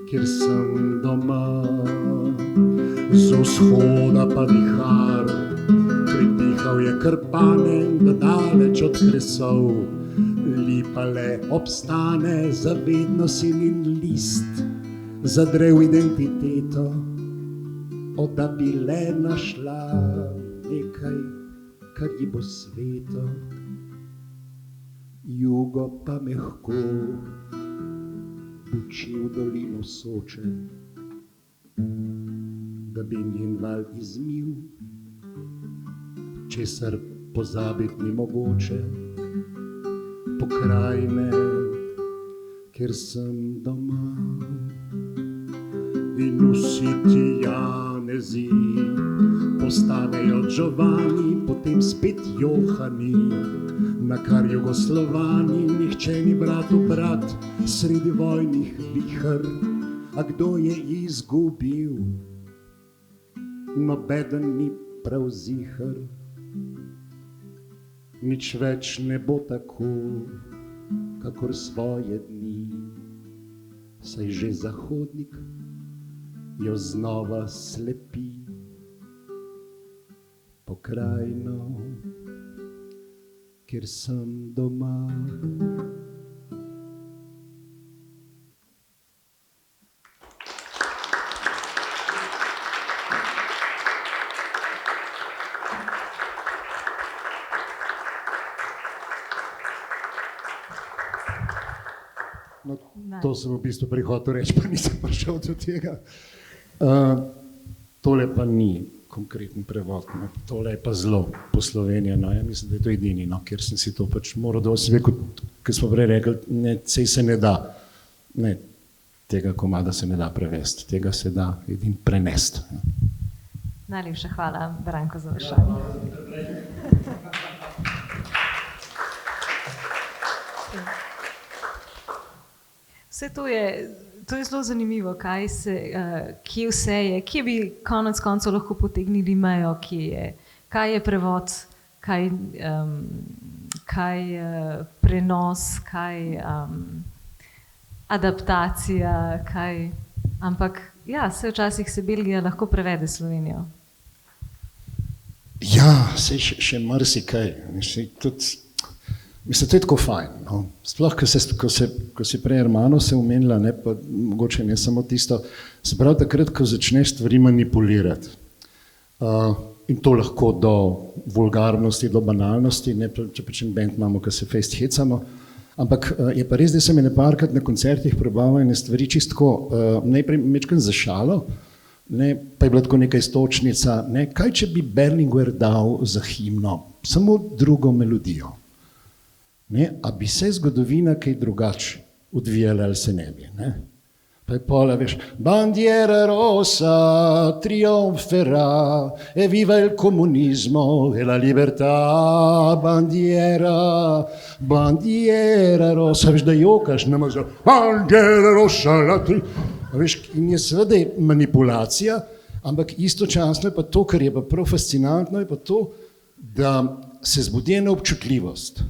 Speaker 5: kjer sem doma, z vzhoda pa vihar pripiha Šel je krpanen daleč od kresov, lipa le obstane, zavedno si njen list, zadrev identiteto, da bi le našla nekaj, kar ji bo sveto. Jugo pa mehko buči v dolino Soče, da bi njen val izmil, česar pozabiti ni mogoče. Pokrajine, kjer sem doma, in vsi ti Janezi postanejo Giovanni, potem spet Johani, na kar Jugoslovani, nihče ni bratu brat sredi vojnih vihr. A kdo je izgubil? Nobeden ni prav ziher. Nič več ne bo tako, kakor svoje dni, saj že zahodnik jo znova slepi. Pokrajino, kjer sem doma. No, to sem v bistvu prihotel reči, pa nisem prišel do tega. Tole pa ni konkreten prevod, no. Tole je pa zelo poslovenje, no. Ja mislim, da je to edini, no, kjer sem si to pač moral dosti rekel, ker smo prej rekli, ne, sej se ne da, ne, tega komada se ne da prevesti, tega se da edin prenesti. Ja.
Speaker 1: Najlepša hvala, Branko, za vprašanje. Vse to je zelo zanimivo, kje vse je, kje bi konec koncev lahko potegnili mejo, kaj je prevod, kaj prenos, kaj adaptacija, ampak ja, včasih se Belgija lahko prevede Slovenijo.
Speaker 5: Ja, saj še marsikaj, mislim, to je tako fajn, no. Sploh, ko si prej Hermano se omenila, ne, pa mogoče ne samo tisto, se pravi takrat, ko začneš stvari manipulirati. In to lahko do vulgarnosti, do banalnosti, ne, če pač en band imamo, ko se fejst hecamo, ampak je pa res, da sem ene parkrat na koncertih probaval ene stvari čistko, najprej mečkam za šalo, ne, pa je bila tako neka istočnica, ne, kaj če bi Berlinguer dal za himno, samo drugo melodijo. Ne, a bi se zgodovina kaj drugače odvijala ali se ne bi, ne? Pa je pola, veš, bandiera rossa trionferà e viva il comunismo e la libertà, bandiera rossa, veš, da jokaš, ne možeš, bandiera rossa, veš, in je seveda manipulacija, ampak istočasno je pa to, kar je pa prav fascinantno, je pa to, da se zbudi ena občutljivost.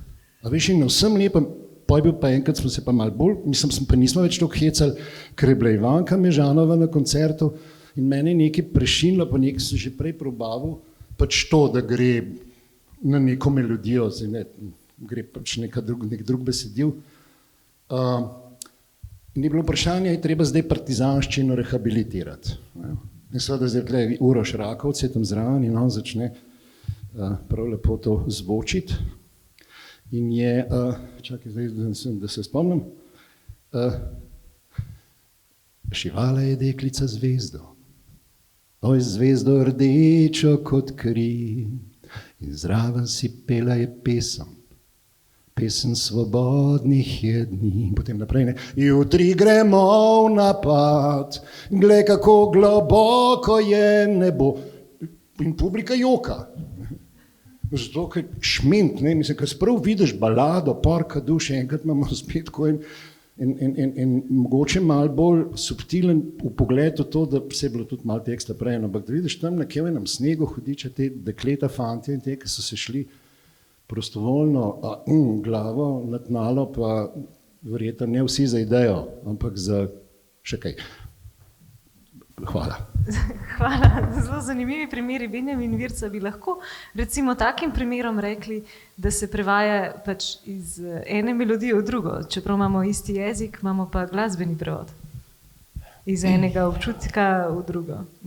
Speaker 5: A veš, in na vsem lepem, pa je bil pa enkrat, smo se pa malo bolj, pa nismo več toliko hecali, ker je bila Ivanka Mežanova na koncertu in mene je nekaj prešinilo, pa nekaj sem že prej probaval, pač to, da gre na neko melodijo, ne, gre pač nek drug besedil. In je bilo vprašanje, je treba zdaj partizanščino rehabilitirati. In seveda zdaj tukaj Uroš Rakovec je tam zraven in on začne prav lepo to zvočiti. In je, čakaj zdaj, da se spomnim, šivala je deklica zvezdo, oj zvezdo rdečo kot kri, in zraven si pela je pesem svobodnih je dni, potem naprej, ne, jutri gremo v napad, glej kako globoko je nebo, in publika joka. Zato, ker šment, ne, mislim, ker sprav vidiš balado, porka duše, enkrat imamo spet ko in mogoče malo bolj subtilen v pogledu to, da se je bilo tudi malo teksta prej, ampak da vidiš tam nekje v enem snegu hudiče te dekleta, fantje in te, ki so se šli prostovoljno glavo na tnalo, pa verjetno ne vsi za idejo, ampak za še kaj. Hvala.
Speaker 1: Hvala, zelo zanimivi primeri. Benjamin Virca bi lahko recimo takim primerom rekli, da se prevaja pač iz ene melodije v drugo, čeprav imamo isti jezik, imamo pa glasbeni prevod. Iz enega občutka v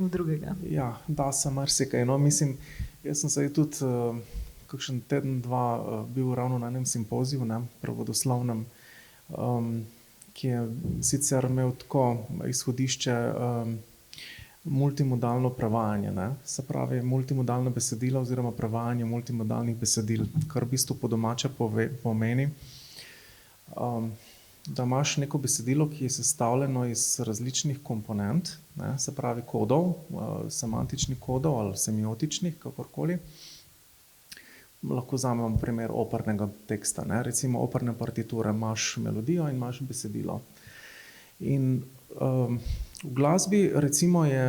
Speaker 1: drugega.
Speaker 6: Ja, da se marsikaj. No, mislim, jaz sem se tudi kakšen teden, dva bil ravno na enem simpoziju, prevodoslovnem, ki je sicer imel tako izhodišče multimodalno prevajanje, se pravi multimodalno besedilo oziroma prevajanje multimodalnih besedil, kar v bistvu po domače pomeni, da imaš neko besedilo, ki je sestavljeno iz različnih komponent, se pravi kodov, semantičnih kodov ali semiotičnih, kakorkoli. Lahko vzamemo primer opernega teksta. Recimo operne partiture, imaš melodijo in imaš besedilo. In v glasbi recimo je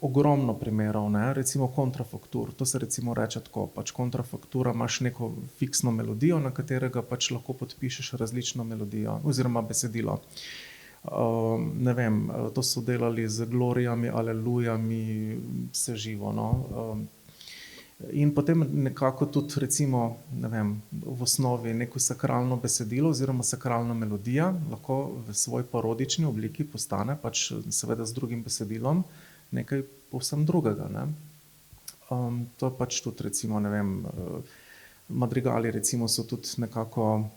Speaker 6: ogromno primerov, recimo kontrafaktur. To se recimo reče tako, pač kontrafaktura, imaš neko fiksno melodijo, na katerega pač lahko podpišeš različno melodijo oziroma besedilo. Ne vem, to so delali z glorijami, alelujami, vse živo, no. In potem nekako tudi recimo, ne vem, v osnovi neko sakralno besedilo oziroma sakralna melodija lahko v svoj parodični obliki postane pač seveda z drugim besedilom nekaj povsem drugega, ne. To je pač tudi recimo, ne vem, madrigali recimo so tudi nekako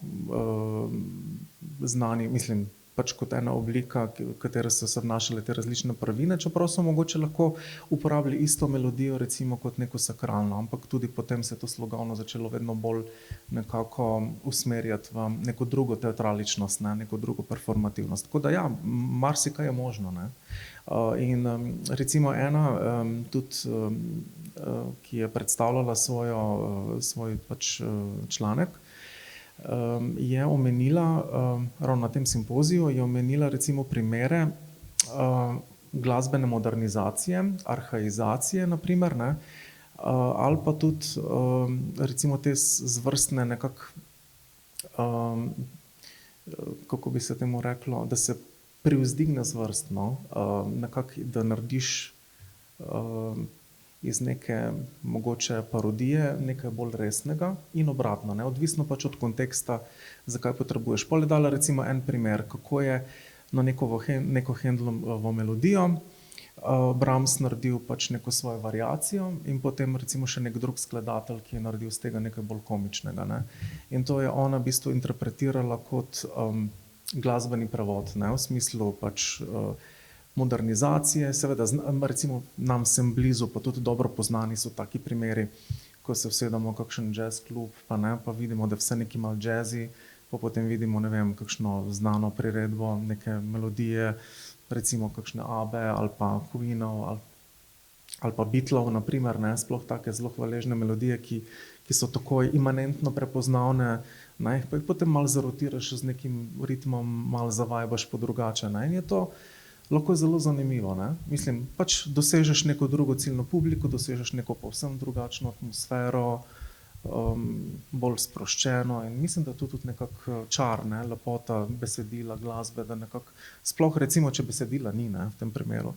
Speaker 6: znani, mislim, pač kot ena oblika, v kateri so se vnašale te različne prvine, čeprav so mogoče lahko uporabili isto melodijo recimo kot neko sakralno, ampak tudi potem se je to slogovno začelo vedno bolj nekako usmerjati v neko drugo teatraličnost, neko drugo performativnost. Tako da ja, marsikaj je možno, ne. In recimo ena tudi, ki je predstavljala svoj pač članek, je omenila, ravno na tem simpoziju, je omenila recimo primere glasbene modernizacije, arhaizacije naprimer, ali pa tudi recimo te zvrstne nekako, kako bi se temu reklo, da se privzdigne zvrstno, nekako, da narediš iz neke mogoče parodije nekaj bolj resnega in obratno, odvisno pač od konteksta, zakaj potrebuješ. Pol je dala recimo en primer, kako je na neko Handlovo melodijo Brahms naredil pač neko svojo variacijo in potem recimo še nek drug skladatelj, ki je naredil z tega nekaj bolj komičnega. In to je ona v bistvu interpretirala kot glasbeni prevod, v smislu pač modernizacije, seveda recimo nam sem blizu, pa tudi dobro poznani so taki primeri, ko se usedemo v kakšen jazz klub, pa vidimo, da vse neki malo jazzi, pa potem vidimo, ne vem, kakšno znano priredbo, neke melodije, recimo kakšne ABBE ali pa Queenov ali pa Beatlov, naprimer, sploh take zelo hvaležne melodije, ki so takoj imanentno prepoznavne, pa jih potem malo zarotiraš z nekim ritmom, malo zavajbaš po drugače, in je to lahko zelo zanimivo, Mislim, pač dosežeš neko drugo ciljno publiko, dosežeš neko povsem drugačno atmosfero, bolj sproščeno in mislim, da je to tudi nekako čar, lepota besedila, glasbe, da nekako, sploh recimo, če besedila ni, v tem primeru,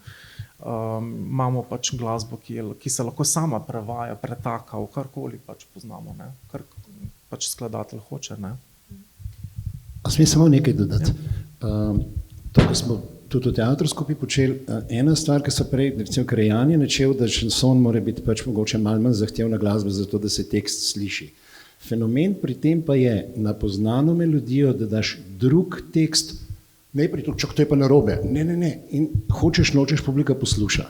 Speaker 6: imamo pač glasbo, ki se lahko sama prevaja, pretaka v karkoli pač poznamo, kar pač skladatelj hoče,
Speaker 5: A smem samo nekaj dodati? To, ko smo tudi v teatru skupaj počeli, ena stvar, ki so prej, recimo Krejan je načel, da šanson mora biti pač mogoče malo manj zahtevna glasba, zato da se tekst sliši. Fenomen pri tem pa je na poznano melodijo, da daš drug tekst, najprej to je pa narobe, ne, in hočeš, nočeš, publika posluša.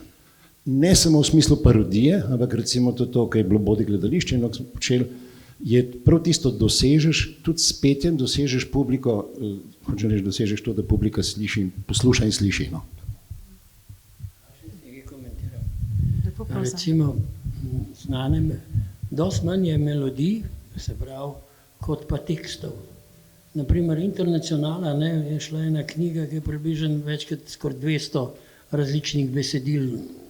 Speaker 5: Ne samo v smislu parodije, ampak recimo to, kar je bilo Bodi gledališče, in ko smo počeli, je prav tisto, dosežeš, tudi s petjem dosežeš publiko, hočem reči, dosežeš to, da publika posluša in sliši.
Speaker 4: Recimo, znanem, dosti manj je melodij, se pravi, kot pa tekstov. Naprimer, Internacionala, je šla ena knjiga, ki je približno večkrat skoraj 200 različnih besedil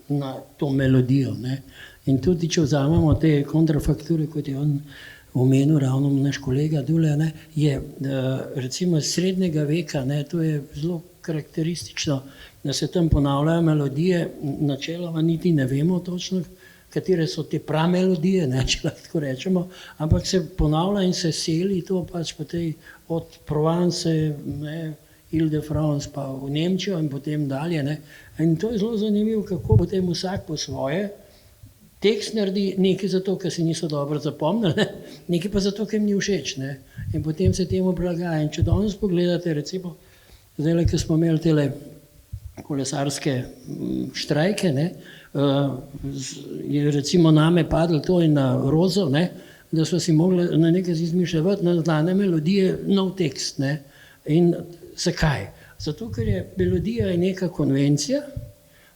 Speaker 4: na to melodijo. In tudi, če vzamemo te kontrafakture, kot je on omenil, ravno naš kolega Dule, je recimo iz srednjega veka, to je zelo karakteristično, da se tam ponavljajo melodije, načeloma niti ne vemo točno, katere so te pramelodije, ne, če lahko tako rečemo, ampak se ponavlja in se seli to pač po tej od Provence, ne, Ile-de-France pa v Nemčijo in potem dalje. Ne. In to je zelo zanimivo, kako potem vsak po svoje tekst naredi nekaj zato, ker si niso dobro zapomnili, ne, nekaj pa zato, ker jim ni všeč. Ne. In potem se temu prilagaja. In če danes pogledate, recimo, zdaj, ko smo imeli tele kolesarske štrajke, ne, je recimo name padlo to in na Rozo, ne, da so si mogli na nekaj izmišljati na znane melodije nov tekst. Ne. In zakaj? Zato, ker je melodija neka konvencija,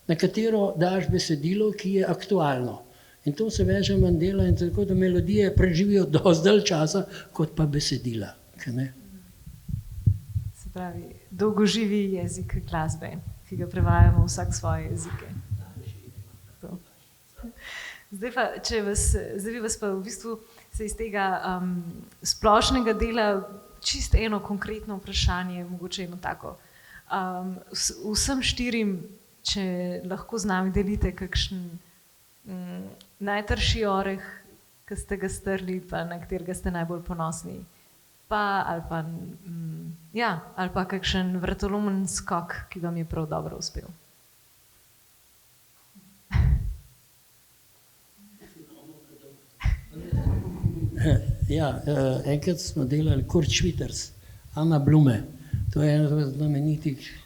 Speaker 4: na katero daš besedilo, ki je aktualno. In to se veže manj dela in tako, da melodije preživijo dosti dalj časa, kot pa besedila. Ne?
Speaker 1: Se pravi, dolgoživi jezik glasbe, ki ga prevajamo vsak svoje jezike. To. Zdaj pa, zdaj vas pa v bistvu se iz tega splošnega dela čisto eno konkretno vprašanje, mogoče eno tako. Vsem štirim, če lahko z nami delite kakšen najtrši oreh, ki ste ga strli, pa na katerega ste najbolj ponosni, ali pa kakšen vratolomen skok, ki vam je prav dobro uspel.
Speaker 4: Ja, enkrat smo delali Kurt Schwitters, Anna Blume. To je eno znamenitih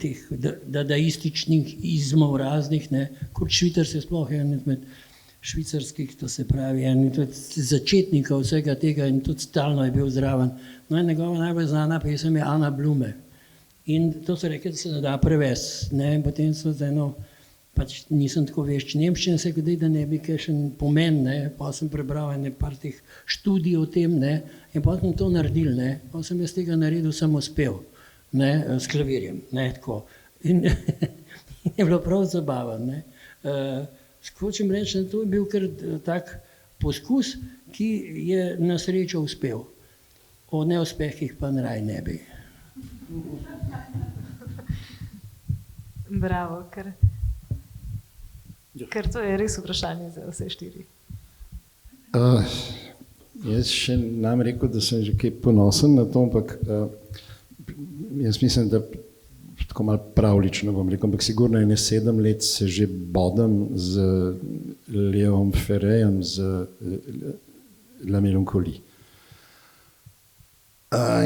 Speaker 4: teh dadaističnih izmov raznih. Ne. Kurt Schwitters je sploh en izmed švicarskih, to se pravi, en začetnikov vsega tega in tudi stalno je bil zraven. No in njegova najbolj znana pesem je Anna Blume. In to so rekli, da se ne da prevesti. In potem so z eno, pač nisem tako vešč nemščine, se kdaj, da ne bi kakšen pomen, ne. Pa sem prebral par teh študij o tem, ne. In pa sem to naredil, ne. Pa sem jaz tega naredil samospev, ne, s klavirjem, ne, tako. In je bilo prav zabaven, ne. Hočem reči, da to je bil kar tak poskus, ki je na srečo uspel. O neuspehih pa raj ne bi.
Speaker 1: Bravo, ker to je res vprašanje za vse štiri.
Speaker 5: Jaz še nam rekel, da sem že kaj ponosen na to, ampak jaz mislim, da tako malo pravlično bom rekel, ampak sigurno 7 let se že bodem z Leom Ferrejem, z La Melancolie.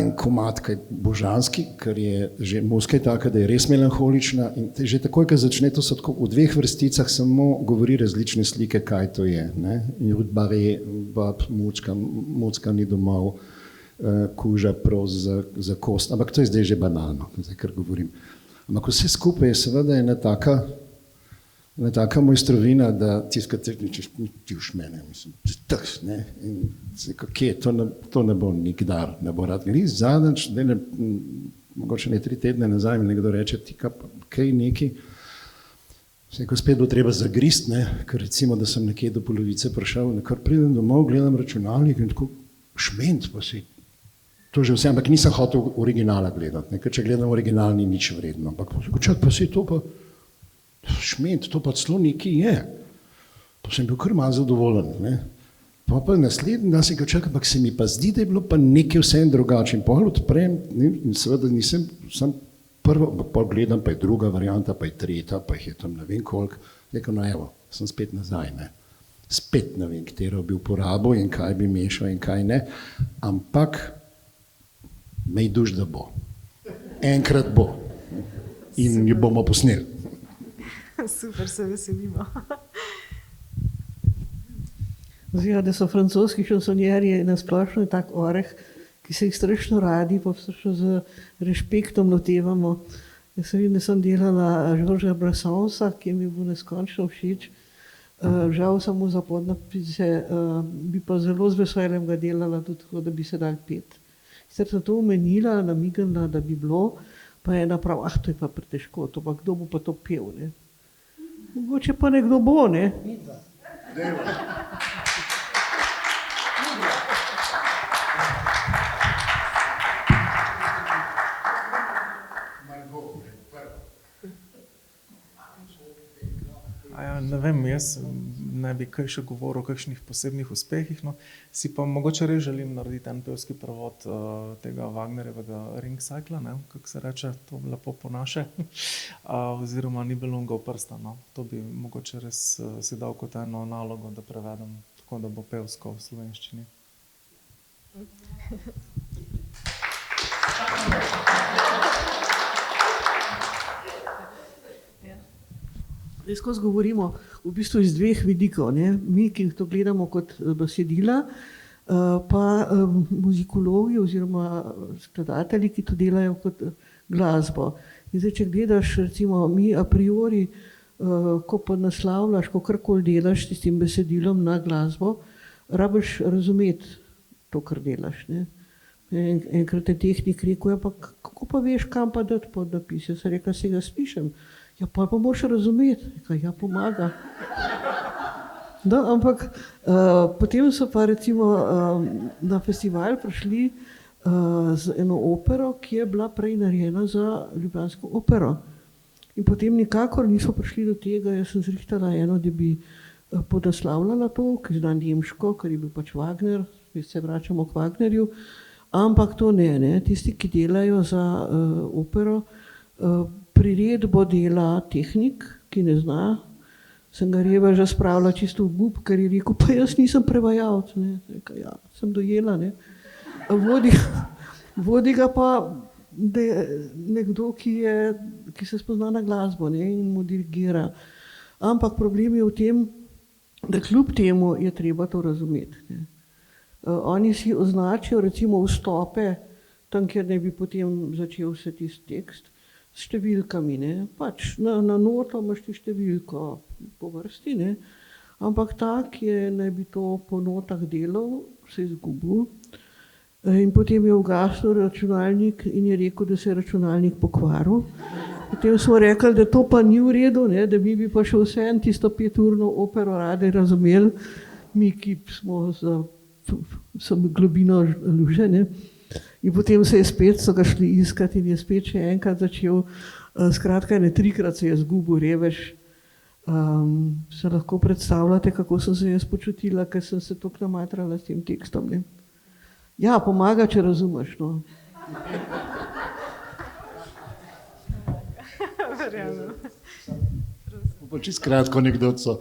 Speaker 5: In komatka je božanski, ker je že muzika je taka, da je res melankolična in že takoj, ko začne, to so tako v 2 vrsticah samo govori različne slike, kaj to je. Jud bare, bab, mucka ni domov, kuža pros za kost, ampak to je zdaj že banalno, zdaj kar govorim. Ampak vse skupaj je seveda ena taka mojstrovina, da tiskate, ti už mene, mislim, ne, in kje, to ne bo nikdar, ne bo rad. Res zadnjič, mogoče ne 3 tedne nazaj, mi nekdo reče, ti kaj neki, vse ko spet bo treba zagrist, ne, ker recimo, da sem nekje do polovice prišel, kar pridem domov, gledam računalnik in tako šment pa si, to že vse, ampak nisem hotel originala gledati, ne, ker če gledam original ni nič vredno, ampak čak pa si to pa šment, to pa celo nekaj je. Pa sem bil kar malo zadovoljen. Ne. Pa naslednji dan sem ga čakal, ampak se mi pa zdi, da je bilo pa nekaj vsem drugače. In pol odprem, in seveda nisem, sam prvo, pol gledam, pa je druga varianta, pa je tretja, pa jih je tam ne vem koliko. Rekel, no evo, sem spet nazaj. Ne. Spet ne vem, katero bi uporabil in kaj bi mešal in kaj ne. Ampak me je duš, da bo. Enkrat bo. In jo bomo posneli.
Speaker 1: Super, se veselimo.
Speaker 3: Zdaj, da so francoski šansonjerji na splošno tak oreh, ki se jih strašno radi, pa strašno z respektom lotevamo. Jaz se vidim, da sem delala Georgesa Brassonsa, ki mi je bil neskončno všeč. Žal samo za podnapise, bi pa zelo z veseljem ga delala tudi tako, da bi se dal pet. Sicer sem to omenila, namignila, da bi bilo, pa je naprav, to je pa pretežko, to pa kdo bo pa to pel, ne? Mogoče pa nekdo bo, ne?
Speaker 6: jaz ne bi kaj še govoril o kakšnih posebnih uspehih, no. Si pa mogoče res želim narediti en pevski prevod tega Wagnerjevega Ring Cycla, ne, kako se reče, to lepo po naše, oziroma Nibelungov prsta, no. To bi mogoče res si dal kot eno nalogo, da prevedem, tako da bo pevsko v slovenščini.
Speaker 3: Zdaj skozi govorimo v bistvu iz dveh vidikov, ne? Mi, ki to gledamo kot besedila, pa muzikologi oziroma skladatelji, ki to delajo kot glasbo. In zdaj, če gledaš, recimo, mi a priori, ko pa naslavljaš, ko karkoli delaš s tem besedilom na glasbo, rabiš razumeti to, kar delaš, ne? Enkrat je tehnik rekel, ja, pa kako pa veš, kam pa dati pod napis? Jaz sem rekla, se ga spišem. Ja, pa moraš razumeti, ja, pomaga. No, ampak potem so pa recimo na festival prišli z eno opero, ki je bila prej narejena za ljubljansko opero. In potem nikakor niso prišli do tega, jaz sem zrihtala eno, da bi podaslavljala to, ki zna nemško, ker je bil pač Wagner, se vračamo k Wagnerju, ampak to ne. Tisti, ki delajo za opero, priredbo dela tehnik, ki ne zna. Sem ga reveža spravila čisto v gub, ker je rekel, pa jaz nisem prevajalec. Rekel, ja, sem dojela, ne. Vodi ga pa nekdo, ki se spozna na glasbo, ne, in mu dirigira. Ampak problem je v tem, da kljub temu je treba to razumeti, ne. Oni si označijo recimo vstope, tam, kjer ne bi potem začel se tisti tekst, s številkami, ne. Pač na noto imaš ti številko po vrsti, ne. Ampak tak je, naj bi to po notah delal, se je izgubil. In potem je ugasnil računalnik in je rekel, da se je računalnik pokvaril. Potem smo rekli, da to pa ni v redu, ne, da mi bi pa še vseeno tisto 5-urno opero radi razumeli, mi, ki smo za globino luže, ne. In potem so ga šli iskati in je spet še enkrat začel, skratka, 3-krat se je izgubil, revež. Se lahko predstavljate, kako sem se jaz počutila, ker sem se toliko namatrala s tem tekstom, ne. Ja, pomaga, če razumeš, no.
Speaker 1: Verjamem.
Speaker 5: Pa čisto kratko anekdoto.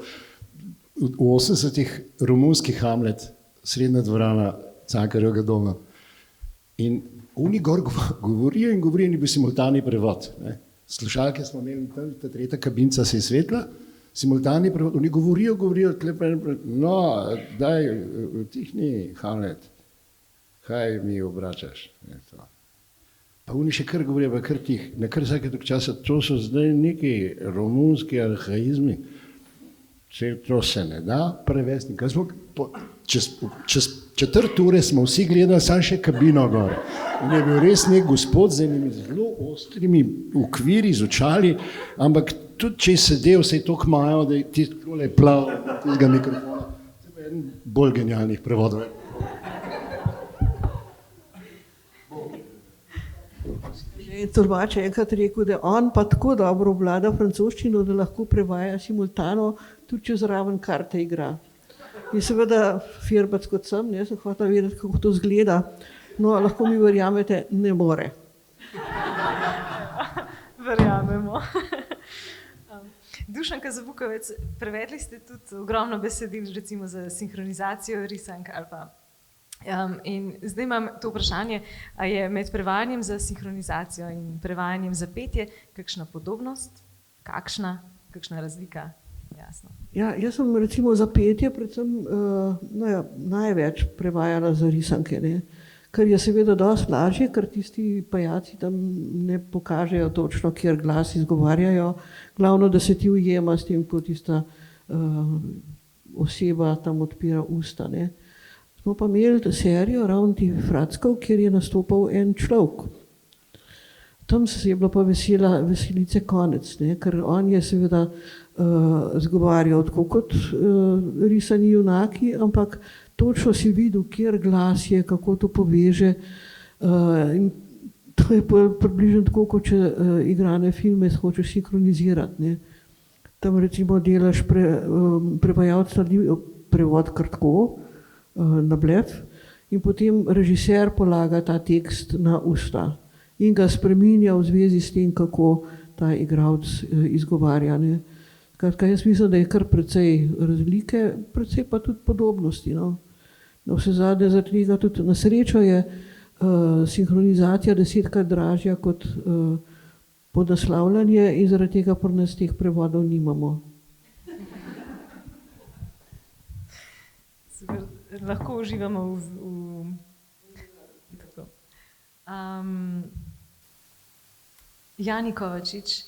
Speaker 5: V 80-ih romunski Hamlet, srednja dvorana Cankarjevega doma. In oni gor govorijo in je bil simultani prevod, ne. Slušalke smo imeli tam, ta tretja kabinca se je svetla, simultani prevod, oni govorijo, no, daj, utihni, Hamlet, kaj mi obračaš, ne, to. Pa oni še kar govorijo, pa kar tih, na kar vsake tok časa, to so zdaj neki romunski arhaizmi, to se ne da prevesti. Čez 4 ure smo vsi gledali samo še kabino gor. In je bil res nek gospod z enimi zelo ostrimi ukviri z očali, ampak tudi če je sedel, se je toliko majal, da je tole plav tistega mikrofona. To je eden bolj genialnih prevodov.
Speaker 3: Tolmač je enkrat rekel, da on pa tako dobro obvlada francoščino, da lahko prevaja simultano, tudi če zraven karte igra. In seveda, firbac kot sem, sem hotela vedeti, kako to izgleda. No, lahko mi verjamete, ne more.
Speaker 1: Verjamemo. Dušanka Zabukovec, prevedli ste tudi ogromno besedil, recimo za sinhronizacijo risank ali pa. In zdaj imam to vprašanje, a je med prevajanjem za sinhronizacijo in prevajanjem za petje kakšna podobnost, kakšna razlika? Jasno.
Speaker 3: Ja, jaz sem recimo za petje predvsem največ prevajala za risanke, ne? Ker je seveda dosti lažje, ker tisti pajaci tam ne pokažejo točno, kjer glas izgovarjajo, glavno, da se ti ujema s tem, ko tista oseba tam odpira usta, ne? Smo pa imeli serijo ravno tih Frackov, kjer je nastopal en človek. Tam se je bilo pa veselice konec, ne? Ker on je seveda zgovarjal tako kot risani junaki, ampak točno si videl, kjer glas je, kako to poveže. In to je približno tako, kot če igrane filme hočeš sinhronizirati, ne? tam recimo delaš prevajalca, ni prevod kar tako na blef in potem režiser polaga ta tekst na usta in ga spreminja v zvezi s tem, kako ta igralec izgovarja. Ne. Skratka, jaz mislim, da je kar precej razlike, precej pa tudi podobnosti. No. Na vse zadnje zatrega tudi na srečo je sinhronizacija 10-krat dražja kot podnaslavljanje in zaradi tega pri nas teh prevodov nimamo.
Speaker 1: Super. Lahko uživamo tako. Jani Kovačič,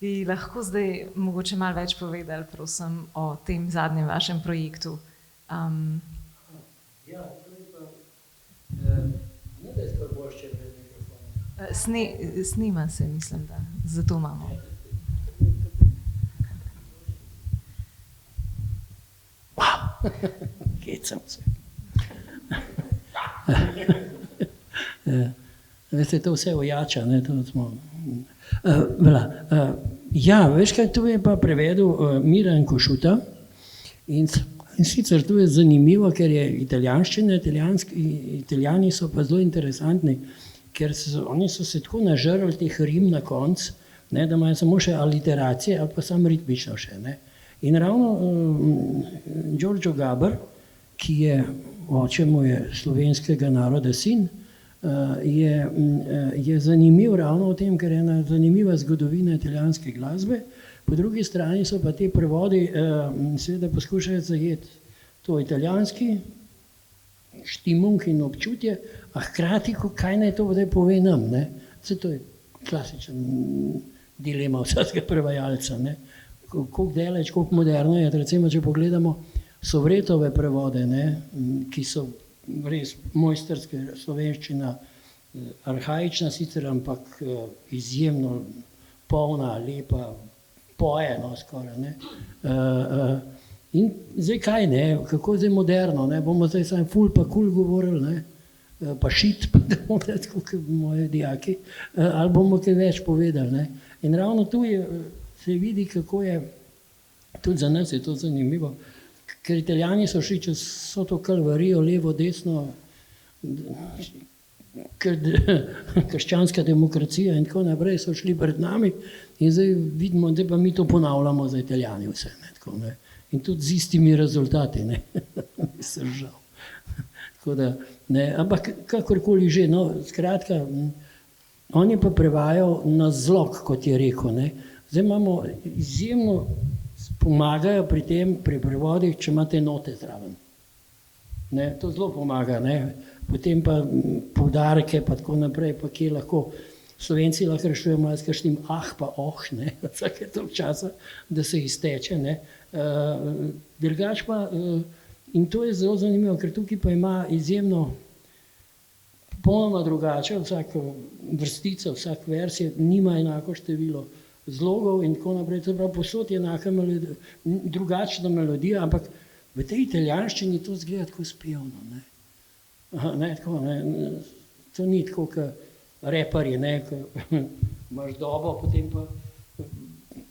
Speaker 1: bi lahko zdaj mogoče malo več povedali, prosim, o tem zadnjem vašem projektu?
Speaker 4: Ja, ne da je skrbošče pred mikrofonom.
Speaker 1: Snima se, mislim, da zato imamo.
Speaker 4: Kecam se. Veste, to vse ojača, ne, to smo... Ja, veš kaj, tu je pa prevedel Miran Košuta in sicer tu je zanimivo, ker je italijanščina, Italijani so pa zelo interesantni, ker oni so se tako nažrli teh rim na konc, ne, da imajo samo še aliteracije ali pa samo ritmično še. Ne. In ravno Đorđo Gaber, ki je oče mu je slovenskega naroda sin, je zanimiv ravno v tem, ker je ena zanimiva zgodovina italijanske glasbe, po drugi strani so pa te prevodi seveda poskušajo zajeti to italijanski štimung in občutje, a hkrati, kaj naj to zdaj pove nam, ne? Saj to je klasičen dilema vsakega prevajalca, ne? Koliko daleč, koliko moderno je, recimo, če pogledamo Sovretove prevode, ne? Ki so res mojsterske, slovenščina, arhaična sicer, ampak izjemno polna, lepa, poeno skoraj, ne. In zdaj kaj, ne, kako zdaj moderno, ne, bomo zdaj samo ful pa kul govorili, ne, pa šit, pa da bomo tako kot moji dijaki, ali bomo kaj več povedali, ne. In ravno tu se vidi, kako je, tudi za nas je to zanimivo, ker Italijani so šli čez vso to kalvarijo, levo, desno, krščanska demokracija in tako naprej so šli pred nami in zdaj vidimo, da pa mi to ponavljamo za Italijani vse, ne, tako, ne. In tudi z istimi rezultati, ne, mislim žal. Tako da, ne, ampak kakorkoli že, no, skratka, on je pa prevajal na zlog, kot je rekel, ne. Zdaj imamo izjemno pomagajo pri tem, pri prevodih, če imate note zraven. Ne, to zelo pomaga, ne. Potem pa poudarke, pa tako naprej, pa kje lahko, Slovenci lahko rešujejo malo s kakšnim pa ne, vsake toliko časa, da se izteče, ne. Drugače pa, in to je zelo zanimivo, ker tukaj pa ima izjemno popolnoma drugače, vsaka vrstica, vsak vers nima enako število zlogov in tako naprej, to pravi, posod je enaka drugačna melodija, ampak v tej italijanščini to zgleda tako spevno, ne. Ne, tako, ne, to ni tako, kot reperji, ne, ko imaš dobo, potem pa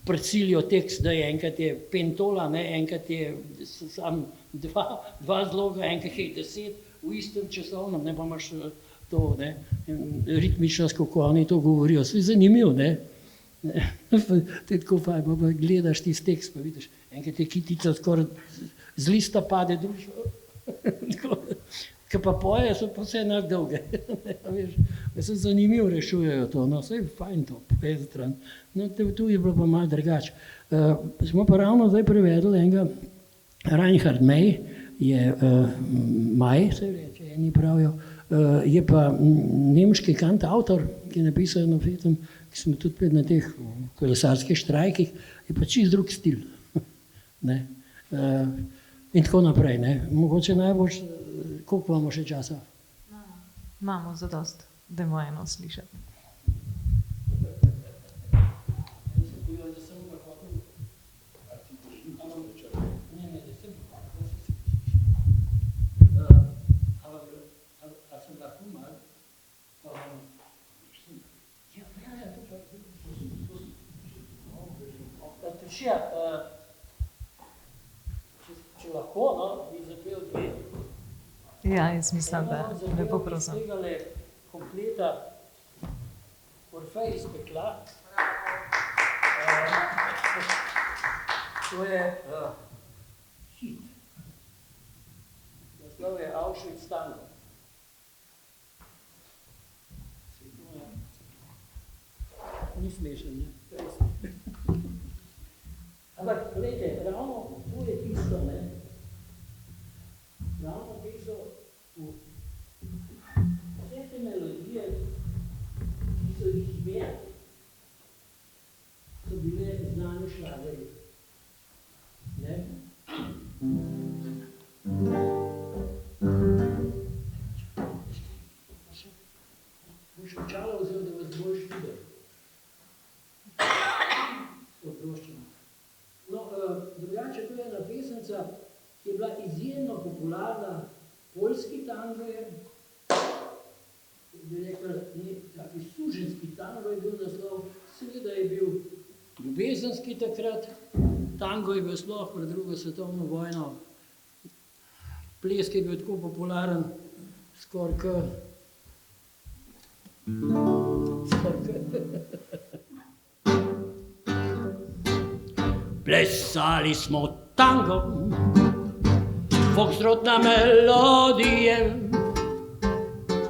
Speaker 4: presilijo tekst, da je enkrat je pentola, ne, enkrat je sam dva zloga, enkrat je 10 v istem časovnem, ne, pa imaš to, ne, ritmično, kako oni to govorijo, so zanimiv, ne. To je tako fajn, pa gledaš tisti tekst, pa vidiš, enkrat je kitica skoraj z lista pade družbo, ki pa poje, so pa vse enak dolge, veš, se zanimivo rešujejo to, no, vse je fajn to, po eni strani, no, tu je bilo pa malo drugače. Smo pa ravno zdaj prevedli enega, Reinhard May, je Maj, se reče, eni pravijo, je pa nemški kantavtor, ki je napisal eno pesem, ki smo tudi na teh kolesarskih štrajkih, je pa čist drug stil, ne, in tako naprej, ne, mogoče najbolj, koliko imamo še časa?
Speaker 1: Imamo zadost, dajmo eno slišati.
Speaker 4: Še, če lahko, no, bi zapel dve.
Speaker 1: Ja, jaz mislim, da lepo prosim.
Speaker 4: Iz tegale kompleta Orfej iz pekla. To je hit. Naslov je Auschwitz tango. Ni smešen, ne? Ampak, gledajte, ravno to je tisto, ne? Ravno te so vse te melodije, ki so jih imeli, so bile znane šlagerji. Ne? Boš očala vzel, da vas boš videl. Oproščeno. No, drugače, to je ena pesemca, ki je bila izjemno popularna, poljski tango je, bi rekla, taki suženski tango je bil naslov, seveda je bil ljubezenski takrat, tango je bil sploh pred drugo svetovno vojno, plesk je bil tako popularen, skoraj Plesali smo tango, foxtrotna melodije,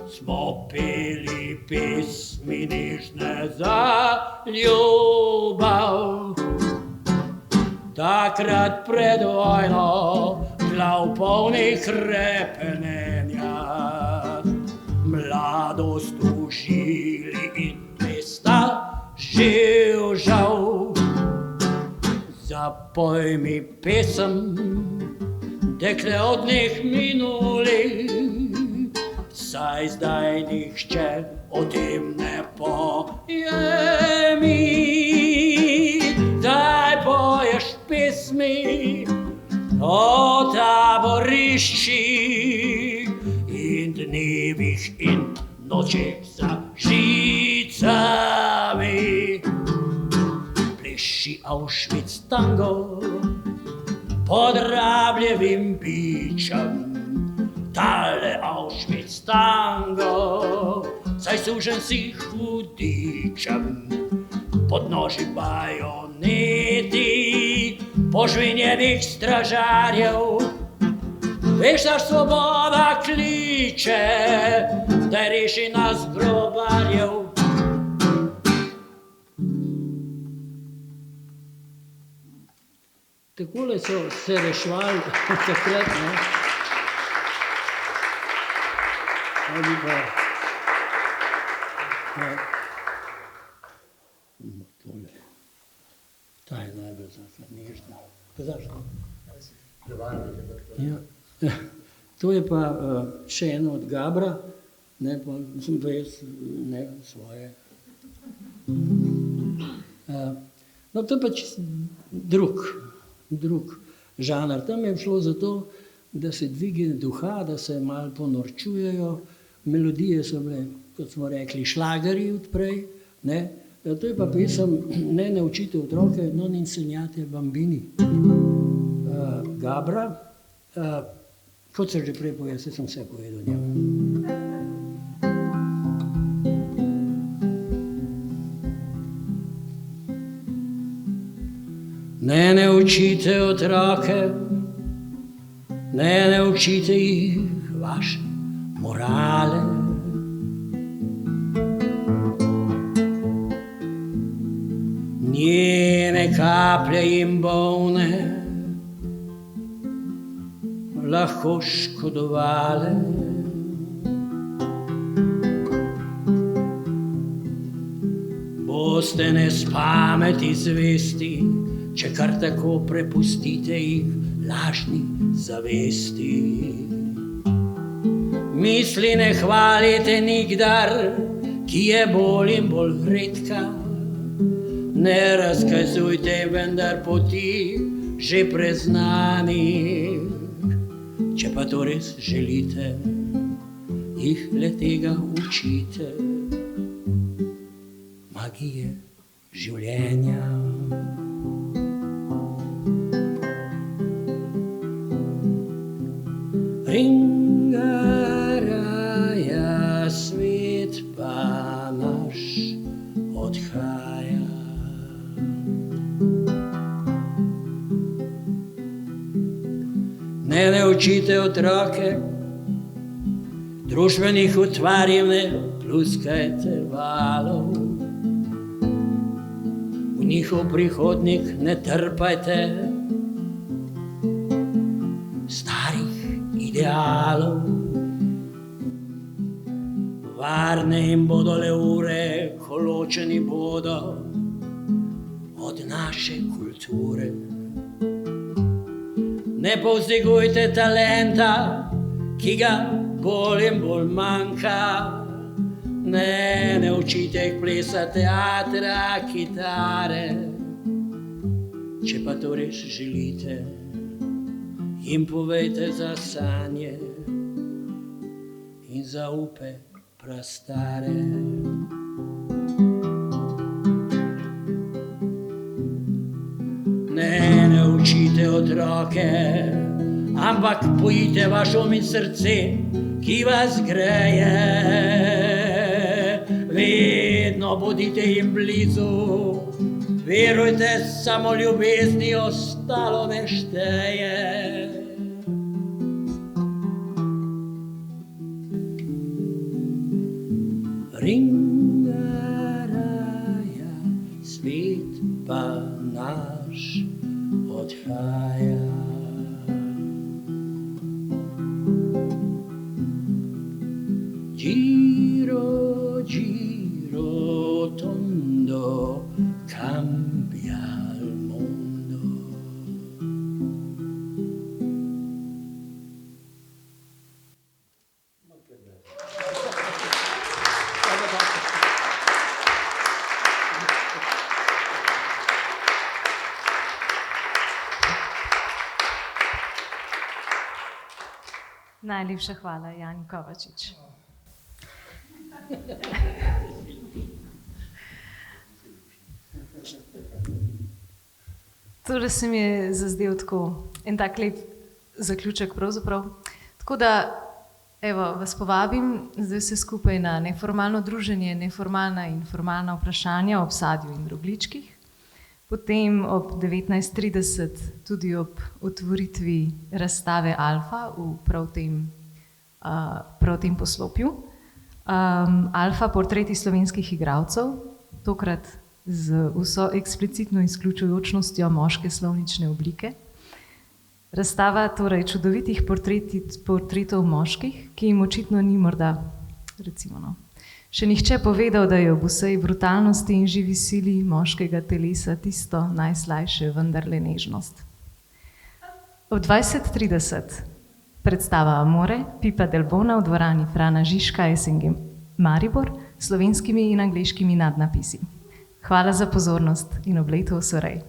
Speaker 4: smo peli pesmi nežne za ljubav. Takrat pred vojno, glav polnih hrepenenja, mladost užili in mesta živžal. Zapoj mi pesem, dekle od njih minuli, saj zdaj nihče o tem ne poje mi. Daj poješ pesmi o taboriščih in dnevih in nočeh za žicami. Pleši Auschwitz tango pod rabljevim bičem, tale Auschwitz tango, saj sužen si hudičem. Pod noži bajoneti, požvinjenih stražarjev, veš, da svoboda kliče, da reši nas grobarjev. Takole so se rešvali takrat, ne? Ali pa... Tole. Ta je najbolj zaka nežna. Pa zašto? Ja. To je pa še eno od Gabra, ne, pa sem pa jaz, ne, svoje. No, to je pa čist drug žanr. Tam je šlo za to, da se dvigne duha, da se malo ponorčujejo. Melodije so bile, kot smo rekli, šlagerji odprej. Ne? To je pa pesem Ne učite otroke, non insegnate bambini. Gabra, kot sem že prej povedal, sem vse povedal njemu. Ne učite otroke, ne učite jih vaše morale. Njene kaplje jim bolne lahko škodovale. Boste nespameti zvesti, če kar tako prepustite jih lažni zavesti. Misli ne hvalite nikdar, ki je bolj in bolj redka. Ne razkazujte vendar poti že preznanih. Če pa to res želite, jih le tega učite. Magije življenja. učite otroke, družbenih utvarjev ne pluskajte valov. V njihov prihodnik ne trpajte starih idealov. Varne jim bodo le ure, ko ločeni bodo od naše kulture. Ne povzdigujte talenta, ki ga bolj in bolj manjka. Ne učite jih plesa, teatra, kitare. Če pa to res želite, jim povejte za sanje in za upe prastare. Ne učite otroke, ampak pojite vaš um in srce, ki vas greje. Vedno bodite jim blizu, verujte, samo ljubezni ostalo ne šteje. Ringaraja, svet pa naš odhaja. Giro, giro tondo, cambia il mondo.
Speaker 1: Najlepša hvala, Jani Kovačič. Torej se mi je zazdel tako en tak lep zaključek pravzaprav. Tako da, evo, vas povabim zdaj vse skupaj na neformalno druženje, neformalna in formalna vprašanja ob sadju in rogljičkih. Potem ob 19:30 tudi ob otvoritvi razstave Alfa v prav tem poslopju. Alfa, portreti slovenskih igralcev, tokrat z vso eksplicitno izključujočnostjo moške slovnične oblike. Razstava torej čudovitih portretov moških, ki jim očitno ni morda, recimo, še nihče povedal, da je ob vsej brutalnosti in živi sili moškega telesa tisto najslajše vendarle nežnost. Ob 20:30 predstava Amore, Pipa del Bona v dvorani Frana Žižka, SNG Maribor, s slovenskimi in angleškimi nadnapisi. Hvala za pozornost in ob letu Osorej.